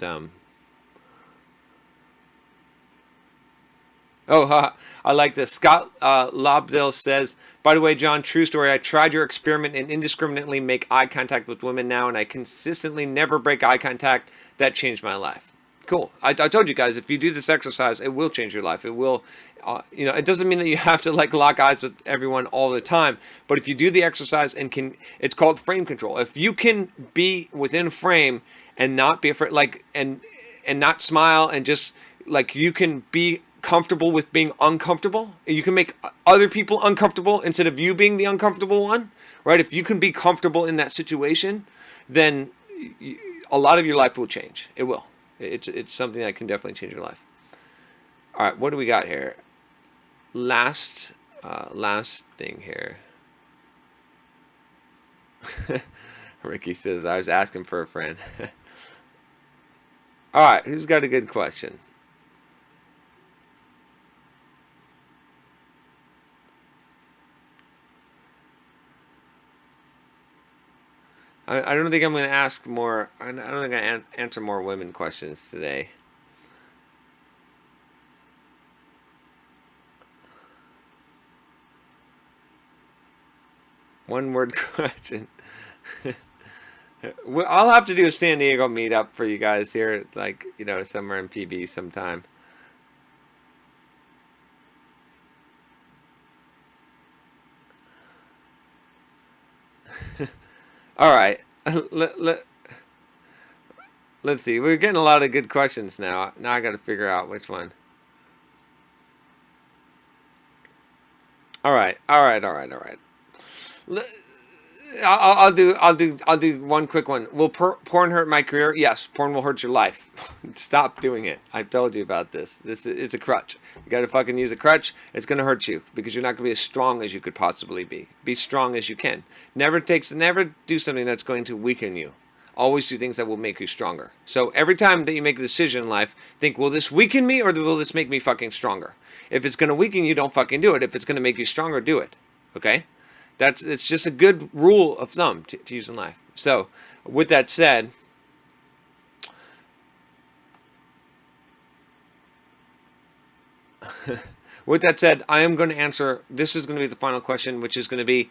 oh, I like this. Scott Lobdell says, by the way, John, true story. I tried your experiment and indiscriminately make eye contact with women now, and I consistently never break eye contact. That changed my life. Cool. I told you guys, if you do this exercise, it will change your life. It will, you know, it doesn't mean that you have to, like, lock eyes with everyone all the time. But if you do the exercise and it's called frame control. If you can be within frame and not be afraid, like, and not smile, and just, like, you can be comfortable with being uncomfortable. You can make other people uncomfortable instead of you being the uncomfortable one, right? If you can be comfortable in that situation, then a lot of your life will change. It will. It's something that can definitely change your life. All right, what do we got here? Last thing here. Ricky says, I was asking for a friend. All right, who's got a good question? I don't think I'm going to ask more. I don't think I answer more women questions today. One word question. I'll have to do a San Diego meetup for you guys here, like, somewhere in PB sometime. All right. Let's see. We're getting a lot of good questions now. Now I got to figure out which one. All right. I'll do one quick one. Will porn hurt my career? Yes, porn will hurt your life. Stop doing it. I told you about this. It's a crutch. You got to fucking use a crutch. It's gonna hurt you because you're not gonna be as strong as you could possibly be. Be strong as you can. Never do something that's going to weaken you. Always do things that will make you stronger. So every time that you make a decision in life, think, will this weaken me or will this make me fucking stronger? If it's gonna weaken you, don't fucking do it. If it's gonna make you stronger, do it. Okay? It's just a good rule of thumb to use in life. So, with that said, I am going to answer. This is going to be the final question, which is going to be.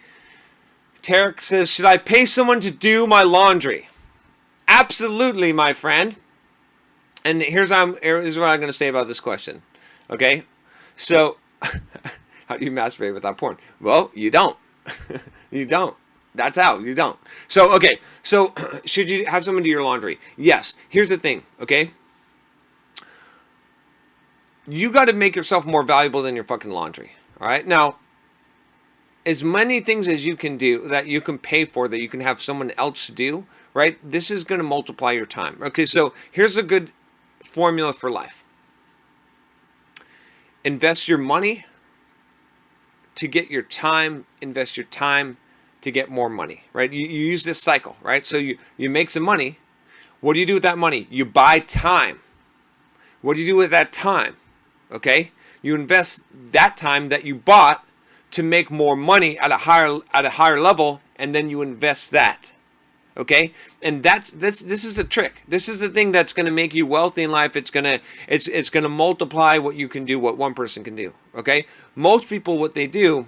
Tarek says, "Should I pay someone to do my laundry?" Absolutely, my friend. And here's what I'm going to say about this question. Okay, so how do you masturbate without porn? Well, you don't. You don't. That's how. You don't. So, okay. So, should you have someone do your laundry? Yes. Here's the thing, okay? You got to make yourself more valuable than your fucking laundry. All right? Now, as many things as you can do that you can pay for, that you can have someone else do, right? This is going to multiply your time. Okay, so here's a good formula for life. Invest your money to get your time, invest your time to get more money, right? You use this cycle, right? So you make some money. What do you do with that money? You buy time. What do you do with that time? Okay? You invest that time that you bought to make more money at a higher level, and then you invest that. Okay? And this is the trick. This is the thing that's going to make you wealthy in life. It's going to multiply what you can do, what one person can do. Okay? Most people, what they do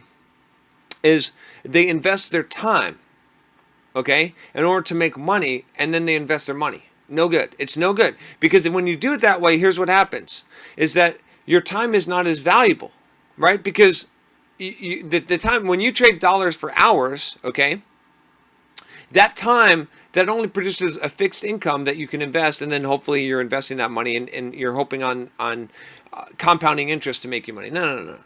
is they invest their time, okay, in order to make money, and then they invest their money. No good. It's no good. Because when you do it that way, here's what happens, is that your time is not as valuable, right? Because the time, when you trade dollars for hours, okay, that time, that only produces a fixed income that you can invest, and then hopefully you're investing that money and you're hoping on compounding interest to make you money. No.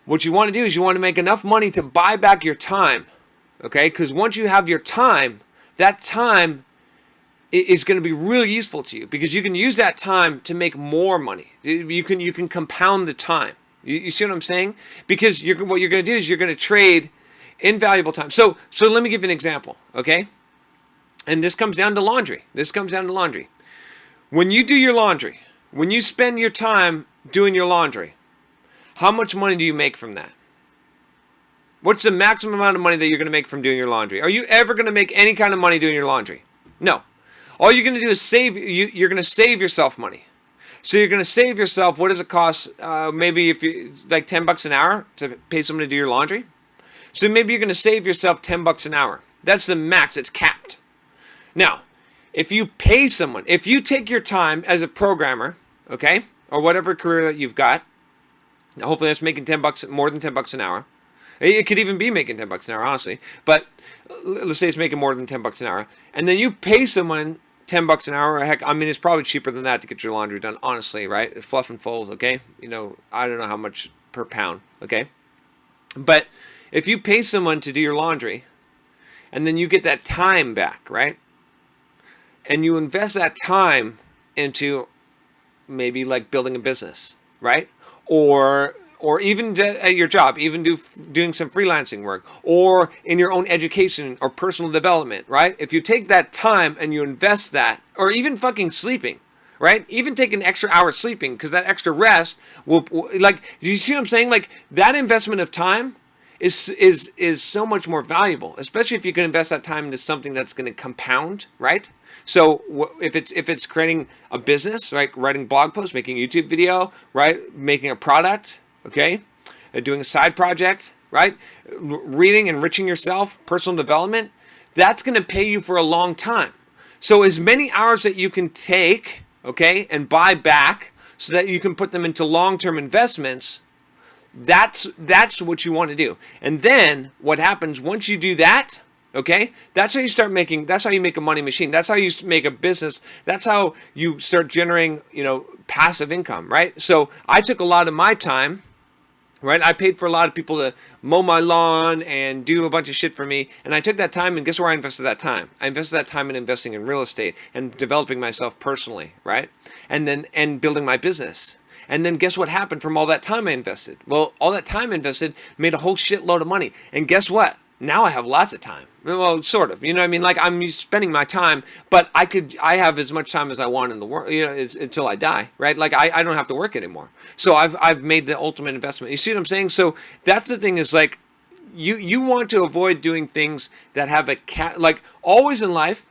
What you want to do is you want to make enough money to buy back your time, okay? Because once you have your time, that time is going to be really useful to you because you can use that time to make more money. You can compound the time. You see what I'm saying? Because what you're going to do is you're going to trade invaluable time. So let me give you an example, okay? And this comes down to laundry. When you do your laundry, when you spend your time doing your laundry, how much money do you make from that? What's the maximum amount of money that you're going to make from doing your laundry? Are you ever going to make any kind of money doing your laundry? No. All you're going to do is you're going to save yourself money. So you're going to save yourself, what does it cost? Maybe if you like $10 an hour to pay someone to do your laundry. So maybe you're going to save yourself $10 an hour. That's the max. It's capped. Now, if you pay someone, if you take your time as a programmer, okay, or whatever career that you've got, hopefully that's making $10, more than $10 an hour. It could even be making $10 an hour, honestly. But let's say it's making more than $10 an hour, and then you pay someone $10 an hour. Heck, I mean, it's probably cheaper than that to get your laundry done, honestly, right? It's fluff and folds, okay? I don't know how much per pound, okay? But if you pay someone to do your laundry, and then you get that time back, right? And you invest that time into maybe like building a business, right? Or even at your job, even doing some freelancing work, or in your own education or personal development, right? If you take that time and you invest that, or even fucking sleeping, right? Even take an extra hour sleeping, because that extra rest will, like, do you see what I'm saying? Like, that investment of time is so much more valuable, especially if you can invest that time into something that's going to compound, right? So if it's creating a business, right, writing blog posts, making a YouTube video, right, making a product, okay, doing a side project, right? Reading, enriching yourself, personal development, that's going to pay you for a long time. So as many hours that you can take, okay, and buy back so that you can put them into long-term investments, that's what you want to do. And then what happens once you do that, okay, that's how you start making, that's how you make a money machine. That's how you make a business. That's how you start generating, passive income, right? So I took a lot of my time, right? I paid for a lot of people to mow my lawn and do a bunch of shit for me. And I took that time, and guess where I invested that time? I invested that time in investing in real estate and developing myself personally, right? And building my business. And then guess what happened from all that time I invested? Well, all that time invested made a whole shitload of money. And guess what? Now I have lots of time. Well, sort of. You know what I mean? Like, I'm spending my time, but I have as much time as I want in the world, until I die, right? Like, I don't have to work anymore. So I've made the ultimate investment. You see what I'm saying? So that's the thing, is like, you want to avoid doing things that have like, always in life,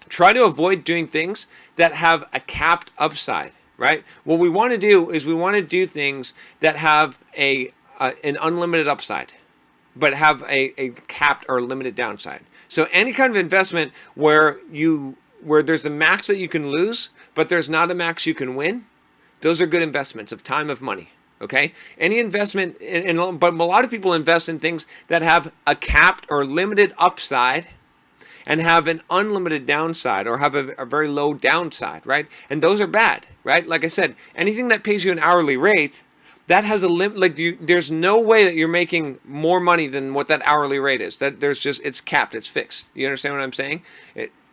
try to avoid doing things that have a capped upside, right? What we want to do is we want to do things that have an unlimited upside, but have a capped or limited downside. So any kind of investment where there's a max that you can lose, but there's not a max you can win, those are good investments of time, of money. Okay? Any investment, but a lot of people invest in things that have a capped or limited upside and have an unlimited downside, or have a very low downside, right? And those are bad, right? Like I said, anything that pays you an hourly rate, that has a limit. Like, there's no way that you're making more money than what that hourly rate is. It's capped, it's fixed. You understand what I'm saying?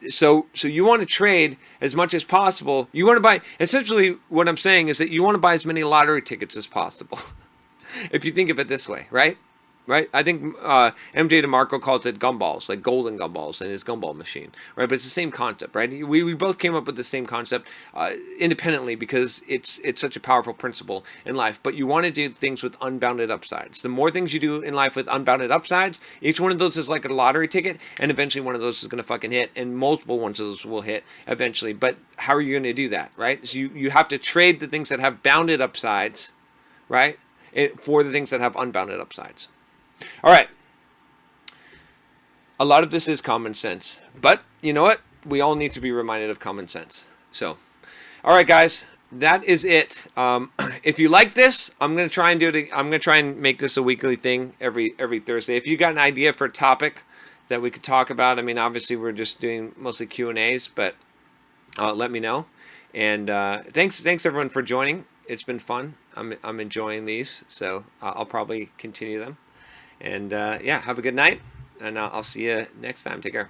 So you want to trade as much as possible. You want to buy, essentially what I'm saying is that you want to buy as many lottery tickets as possible. If you think of it this way, right? Right? I think MJ DeMarco calls it gumballs, like golden gumballs in his gumball machine, right? But it's the same concept, right? We both came up with the same concept independently, because it's such a powerful principle in life. But you want to do things with unbounded upsides. The more things you do in life with unbounded upsides, each one of those is like a lottery ticket, and eventually one of those is going to fucking hit, and multiple ones of those will hit eventually. But how are you going to do that, right? So you have to trade the things that have bounded upsides, right, for the things that have unbounded upsides. All right. A lot of this is common sense, but you know what? We all need to be reminded of common sense. So, all right, guys, that is it. If you like this, I'm gonna try and do it. I'm gonna try and make this a weekly thing every Thursday. If you got an idea for a topic that we could talk about, I mean, obviously we're just doing mostly Q&As, but let me know. And thanks everyone for joining. It's been fun. I'm enjoying these, so I'll probably continue them. And yeah, have a good night, and I'll see you next time. Take care.